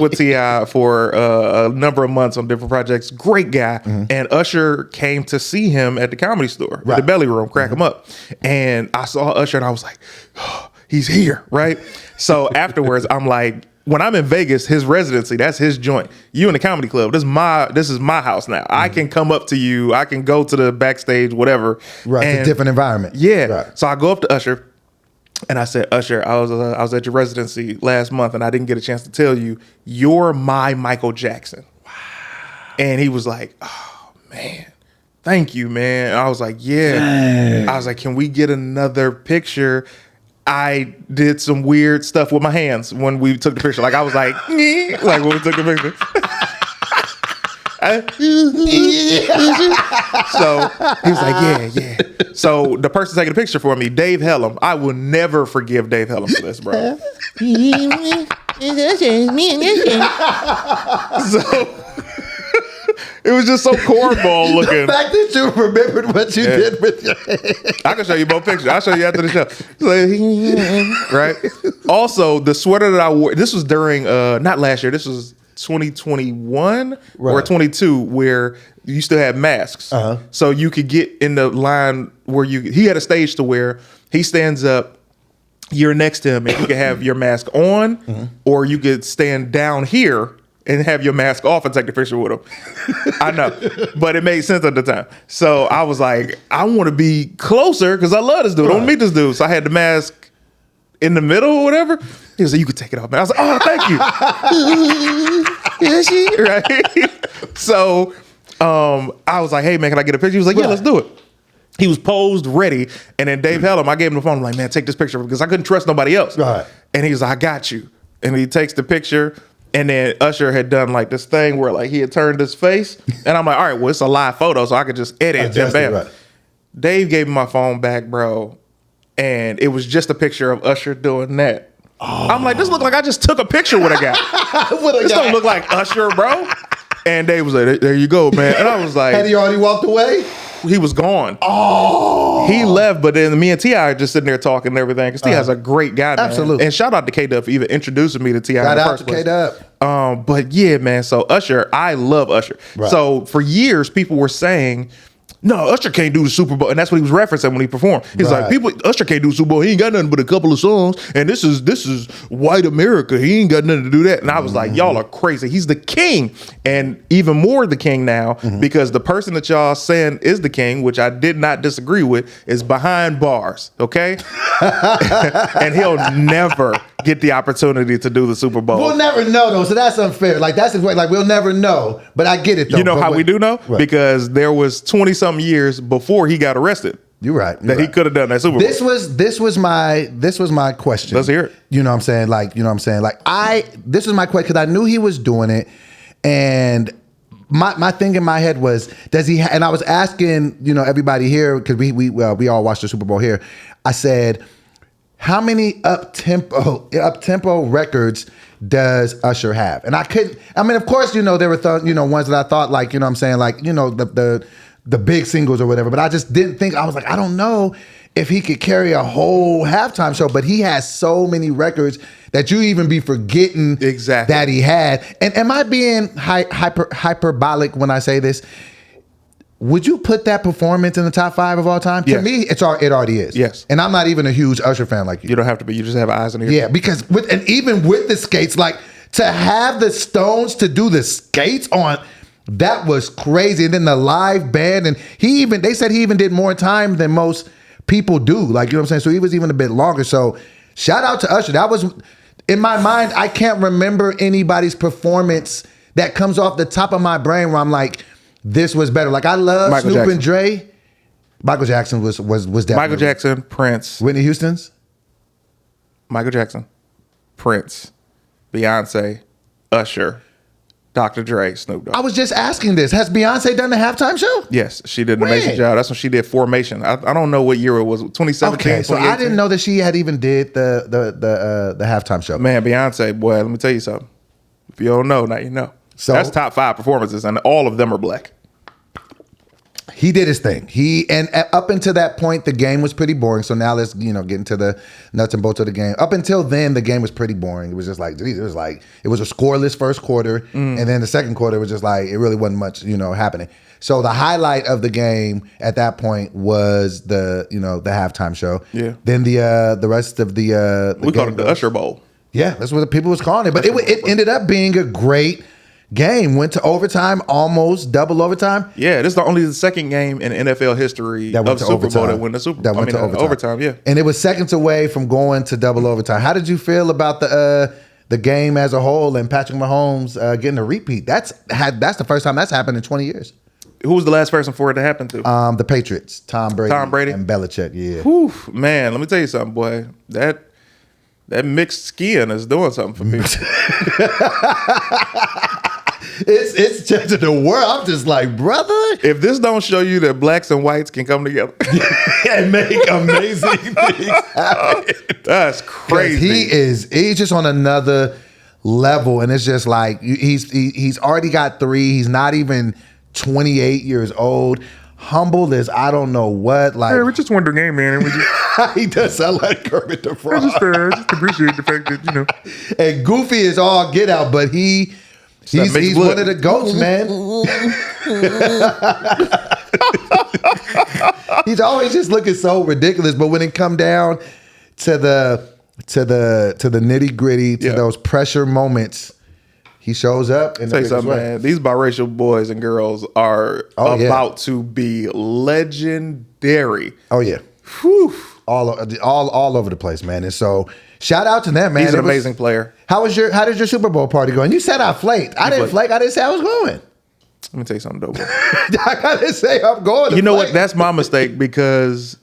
with T.I. for a number of months on different projects. Great guy. And Usher came to see him at the Comedy Store, in the Belly Room, crack him up. And I saw Usher and I was like, oh, he's here, right? So afterwards, I'm like, when I'm in Vegas, his residency, that's his joint. You in the comedy club, this is my house now. I can come up to you. I can go to the backstage, whatever. Right, it's a different environment. Yeah. Right. So I go up to Usher. And I said, Usher, I was at your residency last month, and I didn't get a chance to tell you, you're my Michael Jackson. Wow. And he was like, oh, man, thank you, man. And I was like, yeah. Dang. I was like, can we get another picture? I did some weird stuff with my hands when we took the picture. Like, I was like, like when we took the picture. So he was like, yeah. So the person taking the picture for me, Dave Hellum, I will never forgive Dave Hellum for this, bro. So it was just so cornball looking. The fact that you remembered what you did with your hand. I can show you both pictures. I'll show you after the show. Right? Also, the sweater that I wore, this was during, not last year, this was 2021 or 22, where you still had masks. So you could get in the line where he had a stage to where he stands up, you're next to him, and you could have your mask on, or you could stand down here and have your mask off and take the picture with him. I know, but it made sense at the time. So I was like, I want to be closer because I love this dude. I want to meet this dude. So I had the mask in the middle or whatever. He was like, you could take it off, man. I was like, oh, thank you. Right? So I was like, hey, man, can I get a picture? He was like, yeah, let's do it. He was posed ready, and then Dave Hellum, I gave him the phone. I'm like, man, take this picture because I couldn't trust nobody else. Right. And he's like, I got you. And he takes the picture, and then Usher had done like this thing where like he had turned his face, and I'm like, all right, well, it's a live photo, so I could just edit and bam. Right. Dave gave me my phone back, bro, and it was just a picture of Usher doing that. Oh. I'm like, this look like I just took a picture with a guy. This don't look like Usher, bro. And Dave was like, there you go, man. And I was like, had he already walked away? He was gone. Oh, he left, but then me and T.I. are just sitting there talking and everything because T.I.'s a great guy, man. Absolutely. And shout out to K-Dub for even introducing me to T.I. Shout in the out first to place. K-Dub. But yeah, man. So Usher, I love Usher. Right. So for years, people were saying, no, Usher can't do the Super Bowl, and that's what he was referencing when he performed. He's like, Usher can't do the Super Bowl. He ain't got nothing but a couple of songs, and this is white America. He ain't got nothing to do that. And I was like, y'all are crazy. He's the king, and even more the king now because the person that y'all saying is the king, which I did not disagree with, is behind bars. Okay, and he'll never get the opportunity to do the Super Bowl. We'll never know though, so that's unfair. Like that's the way. Like we'll never know, but I get it though. You know how we do know? Right. Because there was 20-something years before he got arrested. You're right. He could have done that Super Bowl. This was my question. Let's hear it. You know what I'm saying? Like, you know what I'm saying? Like this was my question because I knew he was doing it, and my thing in my head was, does he? And I was asking, everybody here because we all watched the Super Bowl here. I said, how many up tempo records does Usher have? And I couldn't. I mean, of course, there were ones that I thought like, you know what I'm saying, like, the big singles or whatever. But I just didn't think. I was like, I don't know if he could carry a whole halftime show. But he has so many records that you even be forgetting exactly that he had. And am I being hyperbolic when I say this? Would you put that performance in the top 5 of all time? Yes. To me, it already is. Yes. And I'm not even a huge Usher fan like you. You don't have to be. You just have eyes in your Yeah, because even with the skates, like to have the Stones to do the skates on, that was crazy. And then the live band, and they said he even did more time than most people do. Like, you know what I'm saying? So he was even a bit longer. So shout out to Usher. That was, in my mind, I can't remember anybody's performance that comes off the top of my brain where I'm like, this was better. Like I love Michael Snoop Jackson. and Dre. Michael Jackson was definitely. Michael Jackson, Prince. Whitney Houston's? Michael Jackson, Prince, Beyonce, Usher, Dr. Dre, Snoop Dogg. I was just asking this. Has Beyonce done the halftime show? Yes, she did an When? amazing job. That's when she did Formation. I don't know what year it was. 2017. Okay, so I didn't know that she had even did the halftime show. Man, Beyonce, boy, let me tell you something. If you don't know, now you know. So that's top 5 performances, and all of them are black. He did his thing. And up until that point, the game was pretty boring. So now let's get into the nuts and bolts of the game. Up until then, the game was pretty boring. It was just like, geez, it was a scoreless first quarter, and then the second quarter was just like it really wasn't much happening. So the highlight of the game at that point was the halftime show. Yeah. Then the rest of the we called it the Usher Bowl. Yeah, that's what the people was calling it. But it ended up being a great game. Went to overtime, almost double overtime. Yeah, this is only the second game in NFL history of Super Bowl that went to Super Bowl. That went to overtime. Yeah. And it was seconds away from going to double overtime. How did you feel about the game as a whole and Patrick Mahomes getting a repeat? That's the first time that's happened in 20 years. Who was the last person for it to happen to? The Patriots, Tom Brady and Belichick. Yeah. Whew, man, let me tell you something, boy. That mixed skiing is doing something for me. It's changing the world. I'm just like, brother. If this don't show you that blacks and whites can come together and make amazing things happen. That's crazy. He's just on another level, and it's just like he's already got 3. He's not even 28 years old. Humble as I don't know what. Like, hey, we just won the game, man. And we just, he does sound like Kermit the Frog. I just appreciate the fact that And Goofy is all get out, but he's one of the goats, man. He's always just looking so ridiculous, but when it come down to the nitty gritty, to those pressure moments, he shows up. Tell you something, man. These biracial boys and girls are about to be legendary. Oh yeah, whew. All over the place, man. And so, shout out to them, man. He's an amazing player. How did your Super Bowl party go? And you said I flaked. I didn't flake. I didn't say I was going. Let me tell you something, dope. I gotta say, I'm going. You know what? That's my mistake because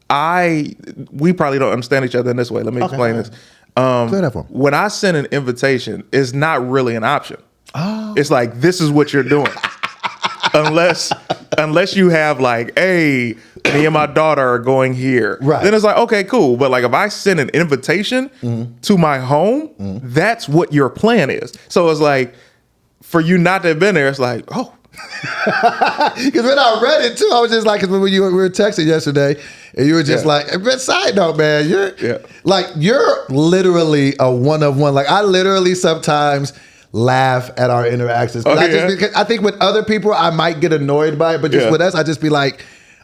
we probably don't understand each other in this way. Let me explain this. Clear that for me. When I send an invitation, it's not really an option. Oh. It's like, this is what you're doing. unless you have like, hey, me and my daughter are going here. Right. Then it's like, okay, cool. But like if I send an invitation to my home, that's what your plan is. So it's like, for you not to have been there, it's like, oh. Because when I read it too, I was just like, because when we were texting yesterday, and you were just like, but side note, man, you're literally a one of one. Like I literally sometimes laugh at our interactions. Because I think with other people, I might get annoyed by it, but just with us, I just be like,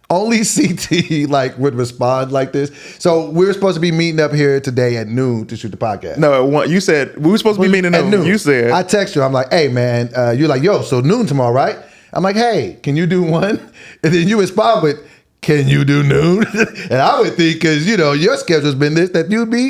only CT like would respond like this. So we were supposed to be meeting up here today at noon to shoot the podcast. No, you said we were supposed to be meeting at noon. You said I text you. I'm like, hey man, you're like, yo, so noon tomorrow, right? I'm like, hey, can you do one? And then you respond with, can you do noon? And I would think, because your schedule's been this, that you'd be,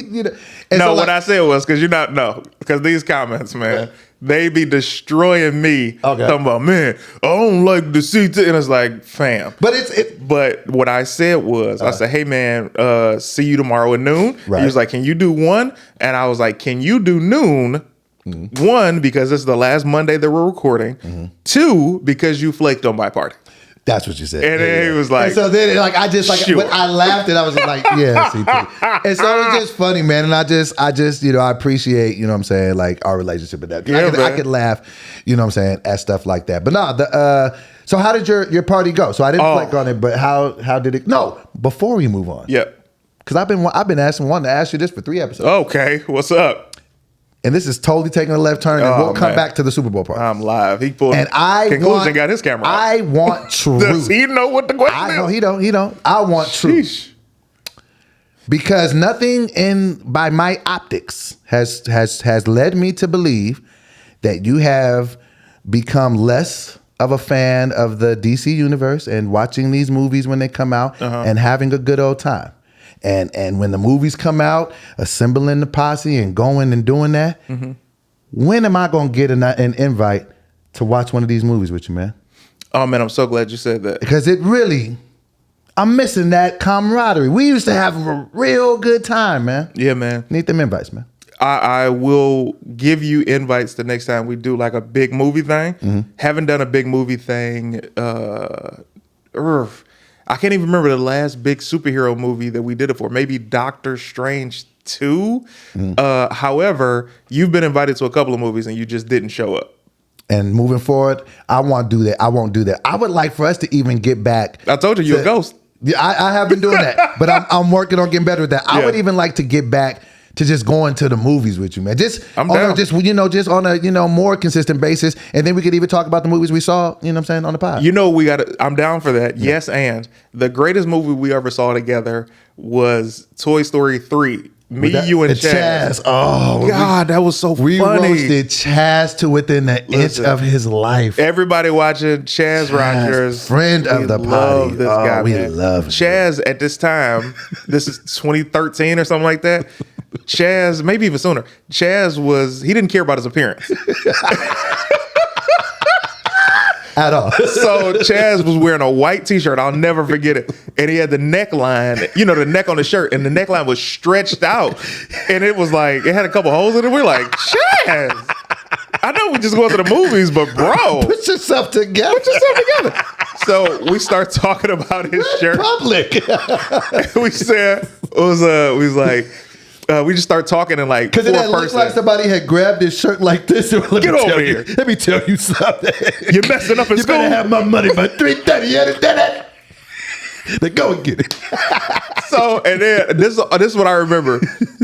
And no, so, what I said was because these comments, man, they be destroying me. Okay. Talking about, man, I don't like the CT, and it's like, fam. But But what I said was, I said, hey man, see you tomorrow at noon. Right. He was like, can you do one? And I was like, can you do noon? One, because this is the last Monday that we're recording. Two, because you flaked on my party. That's what you said. And then he was like, and so then I just sure. when I laughed and I was like, yeah, CT. And so it was just funny, man. And I just I appreciate, what I'm saying, like our relationship with that. I could laugh, what I'm saying, at stuff like that. But no, so how did your party go? So I didn't flake on it, but how did it? No, before we move on. Yep. Because I've been wanting to ask you this for 3 episodes. Okay, what's up? And this is totally taking a left turn, and we'll come back to the Super Bowl part. I'm live. He pulled and conclusion, got his camera out. I want truth. Does he know what the question is? No, he don't. I want truth. Because nothing by my optics has led me to believe that you have become less of a fan of the DC universe and watching these movies when they come out and having a good old time. And when the movies come out, assembling the posse and going and doing that, when am I going to get an invite to watch one of these movies with you, man? Oh, man, I'm so glad you said that. Because I'm missing that camaraderie. We used to have a real good time, man. Yeah, man. Need them invites, man. I will give you invites the next time we do like a big movie thing. Haven't done a big movie thing. I can't even remember the last big superhero movie that we did it for. Maybe Doctor Strange 2. However, you've been invited to a couple of movies and you just didn't show up. And moving forward, I won't do that. I would like for us to even get back. I told you, you're a ghost. Yeah, I have been doing that, but I'm working on getting better with that. I would even like to get back to just going to the movies with you, man. I'm down. Just on a more consistent basis, and then we could even talk about the movies we saw. You know what I'm saying, on the pod. I'm down for that. Yeah. Yes, and the greatest movie we ever saw together was Toy Story 3. You and Chaz. Oh God, that was so funny. We roasted Chaz to within an inch of his life. Everybody watching Chaz Rogers, friend of the love this guy. We man. love him. Chaz at this time. This is 2013 or something like that. Chaz, maybe even sooner. Chaz he didn't care about his appearance. At all. So Chaz was wearing a white t-shirt. I'll never forget it. And he had the neckline, the neck on the shirt, and the neckline was stretched out. And it was like, it had a couple holes in it. We're like, Chaz, I know we just going to the movies, but bro. Put yourself together. So we start talking about his shirt. Public. We said, we just start talking in like because it looked like somebody had grabbed his shirt like this. And Get over here. Let me tell you something. You're messing up in you school. You better have my money by 3:30. You understand that? Then go and get it. So, and then this is what I remember.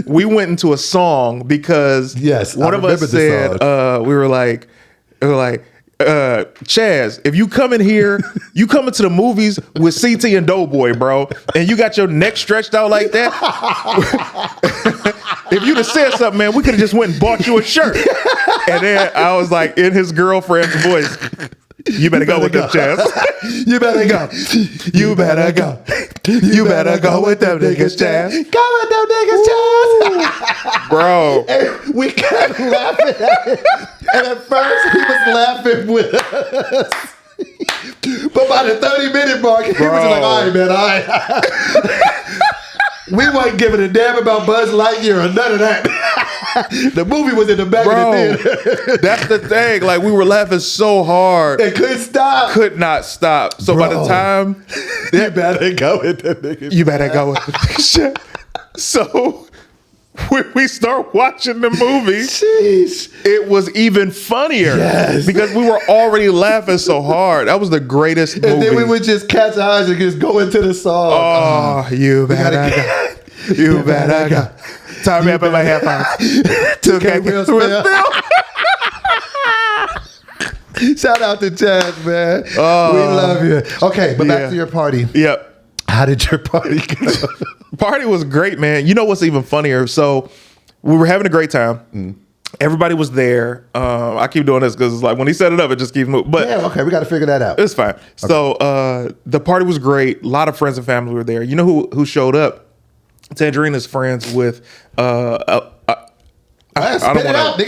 We went into a song because one of us said we were like, Chaz, if you come in here, you come into the movies with CT and Doughboy, bro, and you got your neck stretched out like that. If you'd have said something, man, we could have just went and bought you a shirt. And then I was like, in his girlfriend's voice, You better go with them chairs. You better go. You better go. You better go with them niggas, Chaz. Go with them niggas, Bro. and we kept laughing at it. And at first, he was laughing with us. But by the 30-minute mark, he was just like, all right, man, all right. We wasn't giving a damn about Buzz Lightyear or none of that. The movie was in the back of the theater. That's the thing. Like, we were laughing so hard. It couldn't stop. Could not stop. So by the time... You better go with the niggas. You better go with the niggas. So... when we start watching the movie, Jeez. it was even funnier. Yes. Because we were already laughing so hard. That was the greatest movie. And then we would just catch our eyes and just go into the song. Oh, you better go. You better go. Time me up in my headphones. 2K Will Smith. Shout out to Chad, man. We love you. Okay, but back to your party. Yep. How did your party go? Party was great, man. You know what's even funnier? So we were having a great time. Everybody was there. I keep doing this because it's like when he set it up, it just keeps moving. But Yeah, okay, we got to figure that out. it's fine. Okay. So the party was great. A lot of friends and family were there. You know who showed up? Tangerine is friends with I don't want to.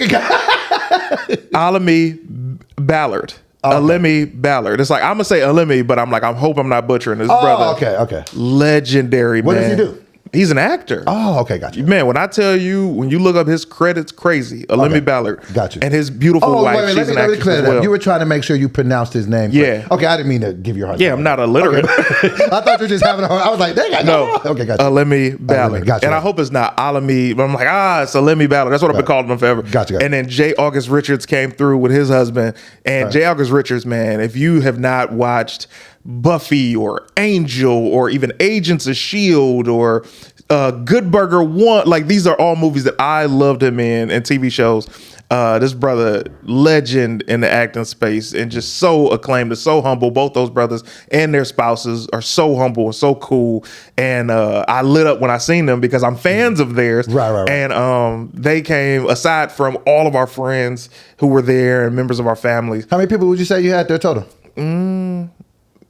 Alimi Ballard. Okay. Alimi Ballard. It's like I'm gonna say Alimi, but I'm hope I'm not butchering his brother. Okay. Legendary, What man. does he do? He's an actor. Oh, okay, gotcha. Man, when I tell you, when you look up his credits, crazy. Alimi Ballard. Gotcha. And his beautiful wife, wait, she's let an me actress clear as that up. well. You were trying to make sure you pronounced his name. Yeah. Okay, I didn't mean to give you a hard time. Yeah, I'm not illiterate. Okay. I thought you were just having a hard. I was like, dang, I got it. Okay, gotcha. Alimi Ballard. Gotcha. And I hope it's not Alimi, but I'm like, it's Alimi Ballard. That's what I've been calling him forever. Gotcha. And then J. August Richards came through with his husband. And J. August Richards, man, if you have not watched Buffy or Angel or even Agents of S.H.I.E.L.D. or Good Burger 1, like these are all movies that I loved him in and TV shows. This brother, legend in the acting space and just so acclaimed and so humble. Both those brothers and their spouses are so humble and so cool. And I lit up when I seen them because I'm fans of theirs. Right. And they came, aside from all of our friends who were there and members of our families. How many people would you say you had there total?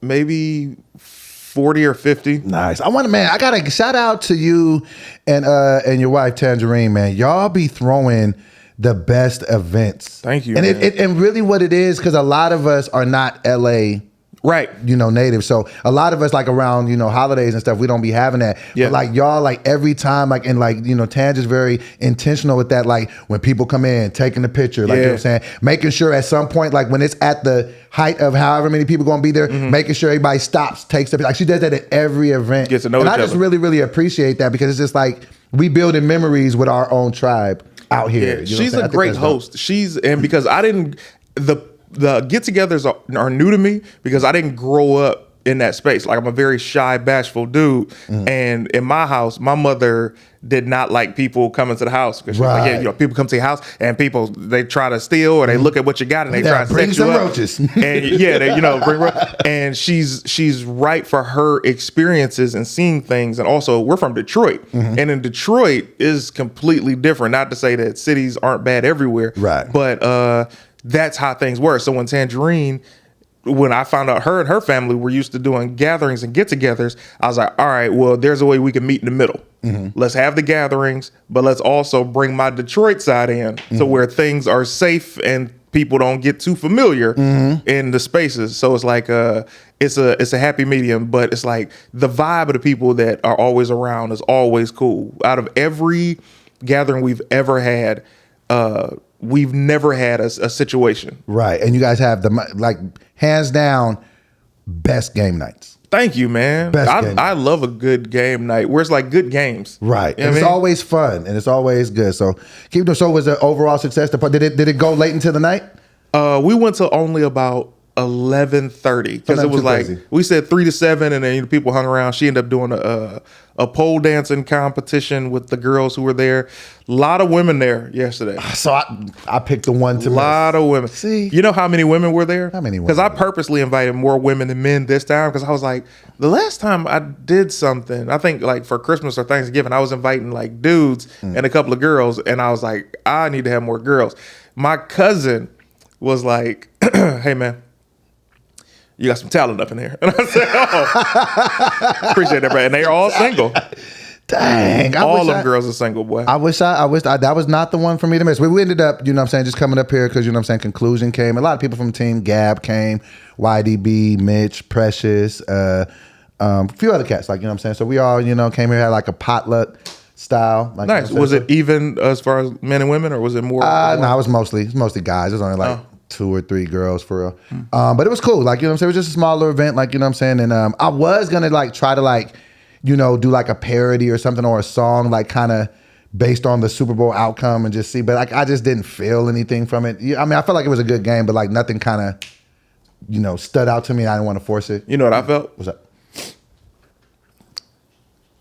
Maybe 40 or 50. Nice. I gotta shout out to you and your wife Tangerine, man. Y'all be throwing the best events. Thank you. And man. and really what it is, because a lot of us are not LA right. native. So a lot of us like around, holidays and stuff, we don't be having that. Yeah. But like y'all, like every time, like, and like, Tange is very intentional with that. Like when people come in, taking the picture, like, you know what I'm saying? Making sure at some point, like when it's at the height of however many people gonna be there, making sure everybody stops, takes the picture. Like she does that at every event. Gets to know and each I just other. really, really appreciate that because it's just like we building memories with our own tribe out here. Yeah, You know what I'm she's saying? I a think great that's dope. host. And because I didn't, the get-togethers are new to me because I didn't grow up in that space. Like I'm a very shy, bashful dude, and in my house, my mother did not like people coming to the house because Right. people come to your house and they try to steal or they look at what you got and they try to bring set some you up. roaches. And bring and she's right for her experiences and seeing things. And also, we're from Detroit, and in Detroit is completely different. Not to say that cities aren't bad everywhere, Right. But that's how things were. So when Tangerine, when I found out her and her family were used to doing gatherings and get-togethers, I was like, all right, well, there's a way we can meet in the middle. Let's have the gatherings, but let's also bring my Detroit side in to where things are safe and people don't get too familiar in the spaces. So it's like it's a happy medium, but it's like the vibe of the people that are always around is always cool. Out of every gathering we've ever had, we've never had a situation. Right. And you guys have like hands down best game nights. Thank you, man. Best game I love a good game night where it's like good games. Right. You know And what it's I mean? always fun and it's always good. So keep doing. So was the overall success? Did it go late into the night? We went to only about 11:30 because Not it was too like crazy. we said 3 to 7, and then people hung around. She ended up doing a pole dancing competition with the girls who were there. A lot of women there yesterday. So I picked the one to A lot of women. See? You know how many women were there? How many women Because I were purposely invited more women than men this time because I was like, the last time I did something, I think like for Christmas or Thanksgiving, I was inviting like dudes and a couple of girls, and I was like, I need to have more girls. My cousin was like, hey man, you got some talent up in here. And I said, oh, appreciate that, bro. And they're all single. Dang. All them girls are single, boy. I wish that was not the one for me to miss. We ended up, you know what I'm saying, just coming up here because, you know what I'm saying, conclusion came. A lot of people from the team, Gab came, YDB, Mitch, Precious, a few other cats, like, you know what I'm saying. So we all, you know, came here, had like a potluck style. Like, nice. You know was it even as far as men and women, or was it more? No, it was mostly guys. It was only like 2 or 3 girls for real. But it was cool. Like, you know what I'm saying? It was just a smaller event, like, you know what I'm saying? And I was going to like try to like, you know, do like a parody or something or a song like kind of based on the Super Bowl outcome and just see. But like I just didn't feel anything from it. I mean, I felt like it was a good game, but like nothing kind of, you know, stood out to me. I didn't want to force it. You know what I felt? What's up?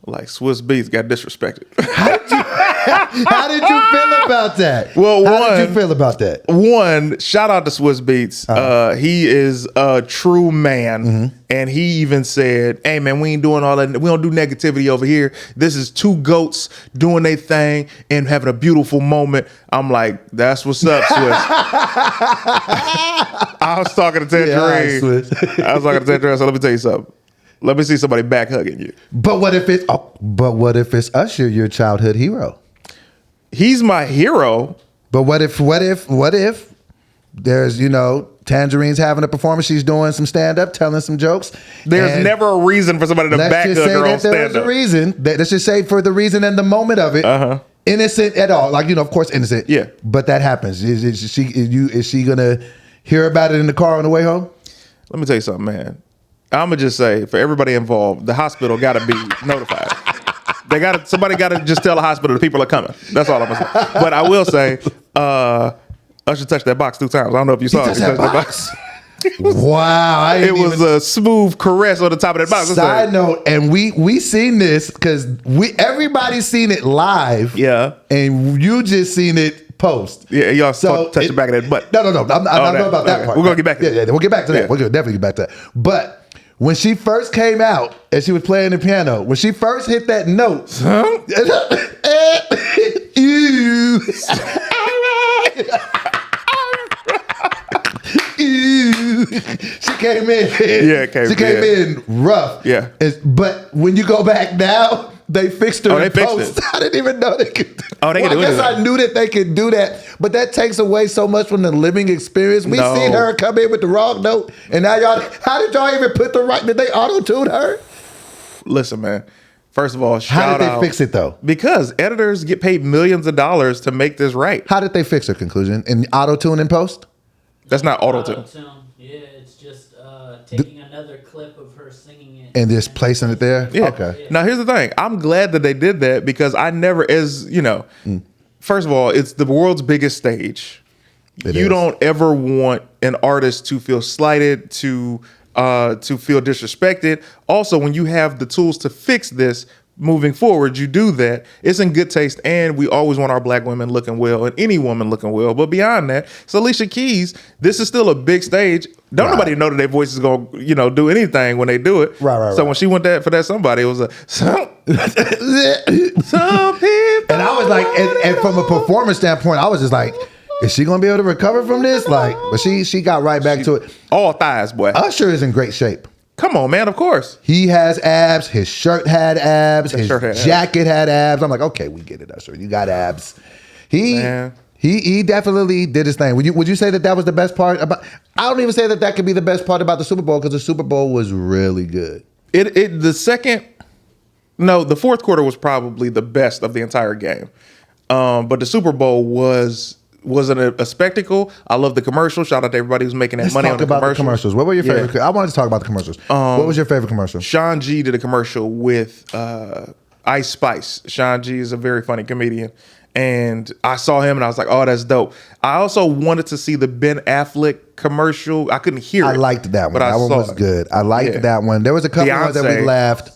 Like Swiss Beatz got disrespected. How did you feel about that? Well, how did you feel about that? One, shout out to Swiss Beatz. He is a true man. And he even said, hey, man, we ain't doing all that. We don't do negativity over here. This is 2 goats doing their thing and having a beautiful moment. I'm like, that's what's up, Swiss. I was talking to Tangerine. I was talking to Tangerine. So let me tell you something. Let me see somebody back hugging you. But what if it's Usher, your childhood hero? He's my hero. But what if there's, you know, Tangerine's having a performance, she's doing some stand-up, telling some jokes. There's never a reason for somebody to back hug her on stand-up. There's a reason. Let's just say for the reason and the moment of it. Innocent at all. Like, you know, of course, innocent. Yeah. But that happens. Is she gonna hear about it in the car on the way home? Let me tell you something, man. I'm gonna just say, for everybody involved, the hospital gotta be notified. Somebody gotta just tell the hospital the people are coming. That's all I'm gonna say. But I will say, Usher touched that box 2 times. I don't know if you saw it. He touched that box. Wow. It was a smooth caress on the top of that box. Side note, and we seen this because everybody's seen it live. Yeah. And you just seen it post. Yeah, y'all touch the back of that butt. No. I'm not about that part. We're gonna get back to that. Yeah, we'll get back to that. Yeah. We're gonna definitely get back to that. But when she first came out and she was playing the piano, when she first hit that note, she came in. She came in rough. Yeah. But when you go back now, they fixed her. They fixed it. I didn't even know they could. Oh, they could do it. I guess I knew that they could do that, but that takes away so much from the living experience. We seen her come in with the wrong note, and now y'all. How did y'all even put the right? Did they auto-tune her? Listen, man. First of all, how did they fix it though? Because editors get paid millions of dollars to make this right. How did they fix her? Conclusion in auto-tune in post? That's not auto-tune. Yeah, it's just taking another clip of her singing it and just placing it there. Yeah. Okay. Now here's the thing. I'm glad that they did that because I never, as you know, first of all, it's the world's biggest stage. You don't ever want an artist to feel slighted, to feel disrespected. Also, when you have the tools to fix this moving forward, you do that. It's in good taste, and we always want our black women looking well and any woman looking well. But beyond that, it's Alicia Keys. This is still a big stage. Don't nobody know that their voice is gonna, do anything when they do it. Right. So when she went for that somebody, it was some people. And I was like, and from a performance standpoint, I was just like, is she gonna be able to recover from this? Like, but she got right back to it. All thighs, boy. Usher is in great shape. Come on, man. Of course. He has abs. His shirt had abs. His jacket had abs. I'm like, okay, we get it, Usher. You got abs. He definitely did his thing. Would you say that was the best part about? I don't even say that could be the best part about the Super Bowl because the Super Bowl was really good. The fourth quarter was probably the best of the entire game. But the Super Bowl wasn't a spectacle. I love the commercial. Shout out to everybody who's making that money on the commercials. About the commercials. What were your favorite? I wanted to talk about the commercials. What was your favorite commercial? Sean G did a commercial with Ice Spice. Sean G is a very funny comedian. And I saw him and I was like, oh, that's dope. I also wanted to see the Ben Affleck commercial. I couldn't hear it. I liked that one. But that one was good. I liked that one. There was a couple ones that we laughed.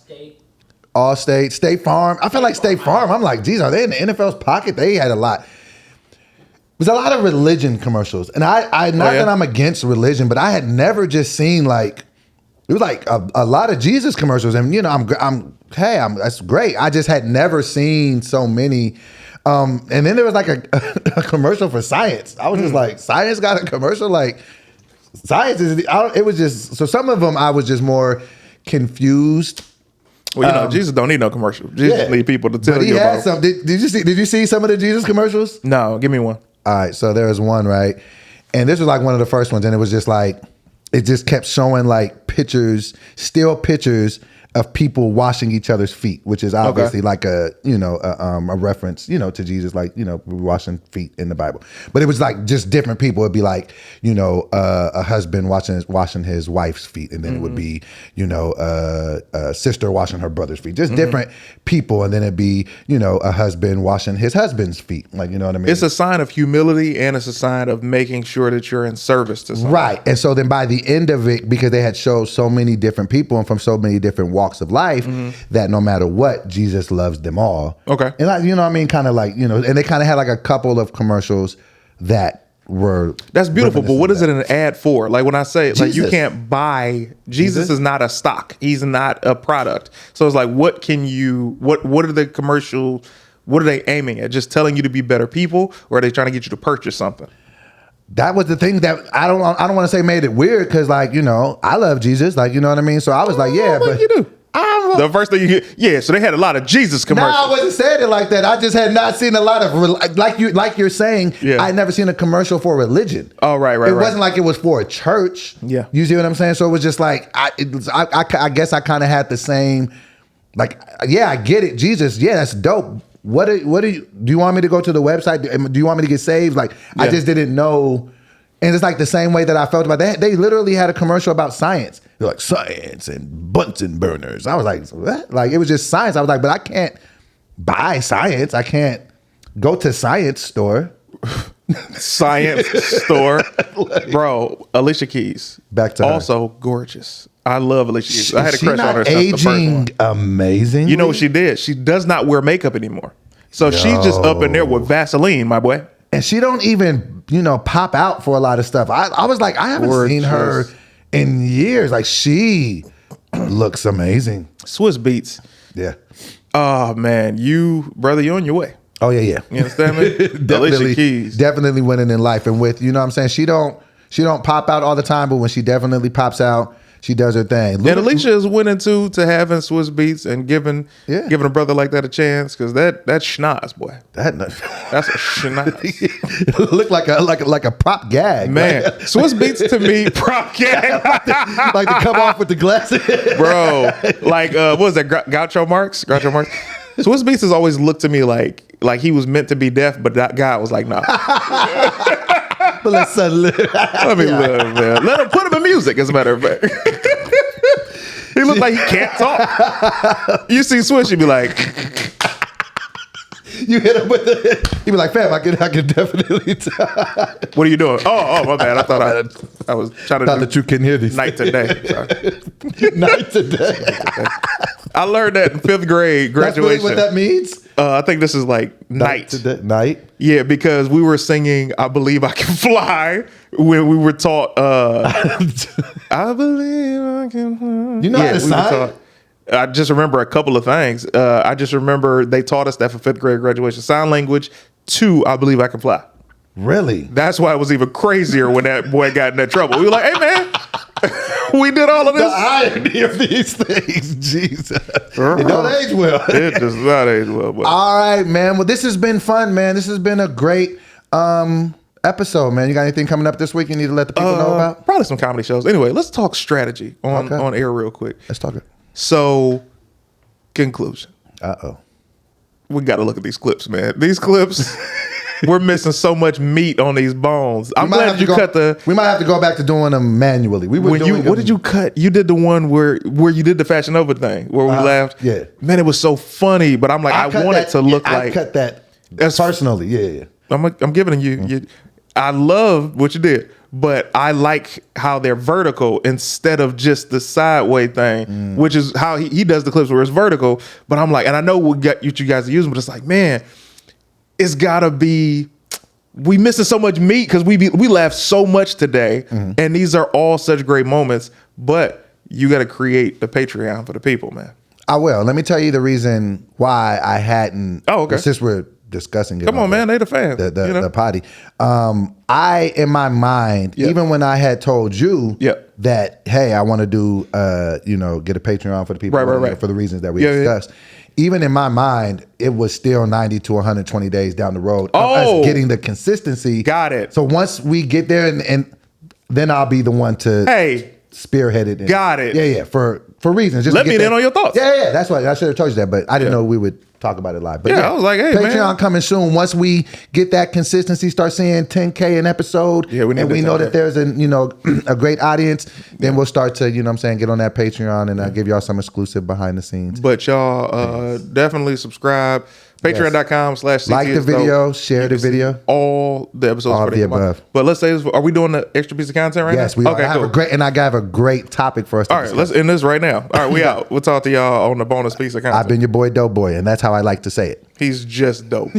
Allstate, State Farm. I feel like State Farm. I'm like, geez, are they in the NFL's pocket? They had a lot. There's a lot of religion commercials, and I that I'm against religion, but I had never just seen it was like a lot of Jesus commercials, and that's great. I just had never seen so many, and then there was like a commercial for science. I was just like, science got a commercial, like Science is. It was just so some of them I was just more confused. Well, Jesus don't need no commercial. Jesus need people to tell But he you had about. some. Did you see some of the Jesus commercials? No, give me one. All right, so there was one, right? And this was like one of the first ones, and it was just like, it just kept showing like pictures, still pictures of people washing each other's feet, which is obviously like a reference, to Jesus, like, washing feet in the Bible. But it was like just different people. It'd be like, a husband washing his wife's feet, and then it would be, a sister washing her brother's feet. Just different people, and then it'd be, a husband washing his husband's feet. Like, you know what I mean? It's a sign of humility, and it's a sign of making sure that you're in service to someone. Right. And so then by the end of it, because they had showed so many different people and from so many different walks of life, that no matter what, Jesus loves them all. Okay. And like, you know what I mean? Kind of like, and they kind of had like a couple of commercials that were. That's beautiful, but what is it that. an ad for? Like when I say, like, you Jesus. can't buy, Jesus is not a stock. He's not a product. So it's like, what are the commercials, what are they aiming at? Just telling you to be better people, or are they trying to get you to purchase something? That was the thing that I don't want to say made it weird, because like, I love Jesus, like, you know what I mean? So I was like, yeah, but you do. The first thing you hear, yeah, so they had a lot of Jesus commercials. No, I wasn't saying it like that. I just had not seen a lot of, like you're saying, I had never seen a commercial for religion. Oh, right. It wasn't like it was for a church. Yeah. You see what I'm saying? So it was just like, I guess I kind of had the same, like, yeah, I get it. Jesus, yeah, that's dope. What do you want me to go to the website? Do you want me to get saved? Like, I just didn't know. And it's like the same way that I felt about that. They literally had a commercial about science. They're like, science and Bunsen burners. I was like, what? Like, it was just science. I was like, but I can't buy science. I can't go to science store. Science store. Bro, Alicia Keys. Back to her. Also gorgeous. I love Alicia Keys. I had a crush on her since the first aging one. amazing. You know what she did? She does not wear makeup anymore. So she's just up in there with Vaseline, my boy. And she don't even, pop out for a lot of stuff. I was like, I haven't seen her in years. Like, she looks amazing. Swiss Beats. Yeah. Oh man, you're on your way. Oh yeah. You understand me? Alicia Keys. Definitely winning in life. And with, what I'm saying? She don't pop out all the time, but when she definitely pops out, she does her thing. And Alicia is winning too, to having Swiss Beats and giving a brother like that a chance, because that's schnoz, boy. That's a schnoz. It looked like a prop gag, man. Swiss Beats to me, prop gag, like to come off with the glasses, bro. Like what was that? Groucho Marx. Swiss Beats has always looked to me like he was meant to be deaf, but that guy was like, nah. But let's live. Let me live, man. Let him put him in music, as a matter of fact. He looked like he can't talk. You see Swish, you be like, you hit him with the. You be like, fam, I can definitely talk. What are you doing? Oh, my bad. I thought I was trying to. Thought that you can hear these. Night to day. Sorry. Night to day. I learned that in 5th grade graduation. That's really what that means? I think this is like night. Night? Yeah, because we were singing I Believe I Can Fly when we were taught I Believe I Can Fly. You know how to sign? I just remember a couple of things. I just remember they taught us that for 5th grade graduation. Sign language to I Believe I Can Fly. Really? That's why it was even crazier when that boy got in that trouble. We were like, hey, man, we did all of this. The irony of these things, Jesus. It don't age well. It does not age well. But. All right, man. Well, this has been fun, man. This has been a great episode, man. You got anything coming up this week you need to let the people know about? Probably some comedy shows. Anyway, let's talk strategy on air real quick. Let's talk it. So, conclusion. Uh-oh. We got to look at these clips, man. These clips, we're missing so much meat on these bones. I'm glad you cut the. We might have to go back to doing them manually. What did you cut? You did the one where you did the Fashion Nova thing where we laughed. Yeah. Man, it was so funny, but I'm like, I want it to look like. I cut that personally. Yeah. I'm giving you. I love what you did, but I like how they're vertical instead of just the sideway thing, which is how he does the clips where it's vertical. But I'm like, and I know what you guys are using, but it's like, man, it's gotta be. We missing so much meat because we laughed so much today, and these are all such great moments. But you got to create the Patreon for the people, man. I will. Let me tell you the reason why I hadn't. Oh, okay. Since we're discussing it. Come on, man. They the fans. The potty. I, in my mind, even when I had told you that, hey, I want to do, get a Patreon for the people for the reasons that we discussed. Even in my mind, it was still 90 to 120 days down the road of us getting the consistency. Got it. So once we get there, and then I'll be the one to spearhead it. Got it. Yeah. For reasons. Just let me in on your thoughts. Yeah. That's why I should have told you that, but I didn't know we would talk about it live. But I was like, hey, Patreon coming soon. Once we get that consistency, start seeing 10K an episode, and we know that there's a great audience, then we'll start to, get on that Patreon and give y'all some exclusive behind the scenes. But y'all definitely subscribe. Patreon.com/CTisDOPE. Like the video, share the video. All the episodes all for the above. But let's say this, are we doing the extra piece of content right now? Yes, we are. I have a great topic for us. All right, let's end this right now. All right, we out. We'll talk to y'all on the bonus piece of content. I've been your boy, Dope Boy, and that's how I like to say it. He's just dope.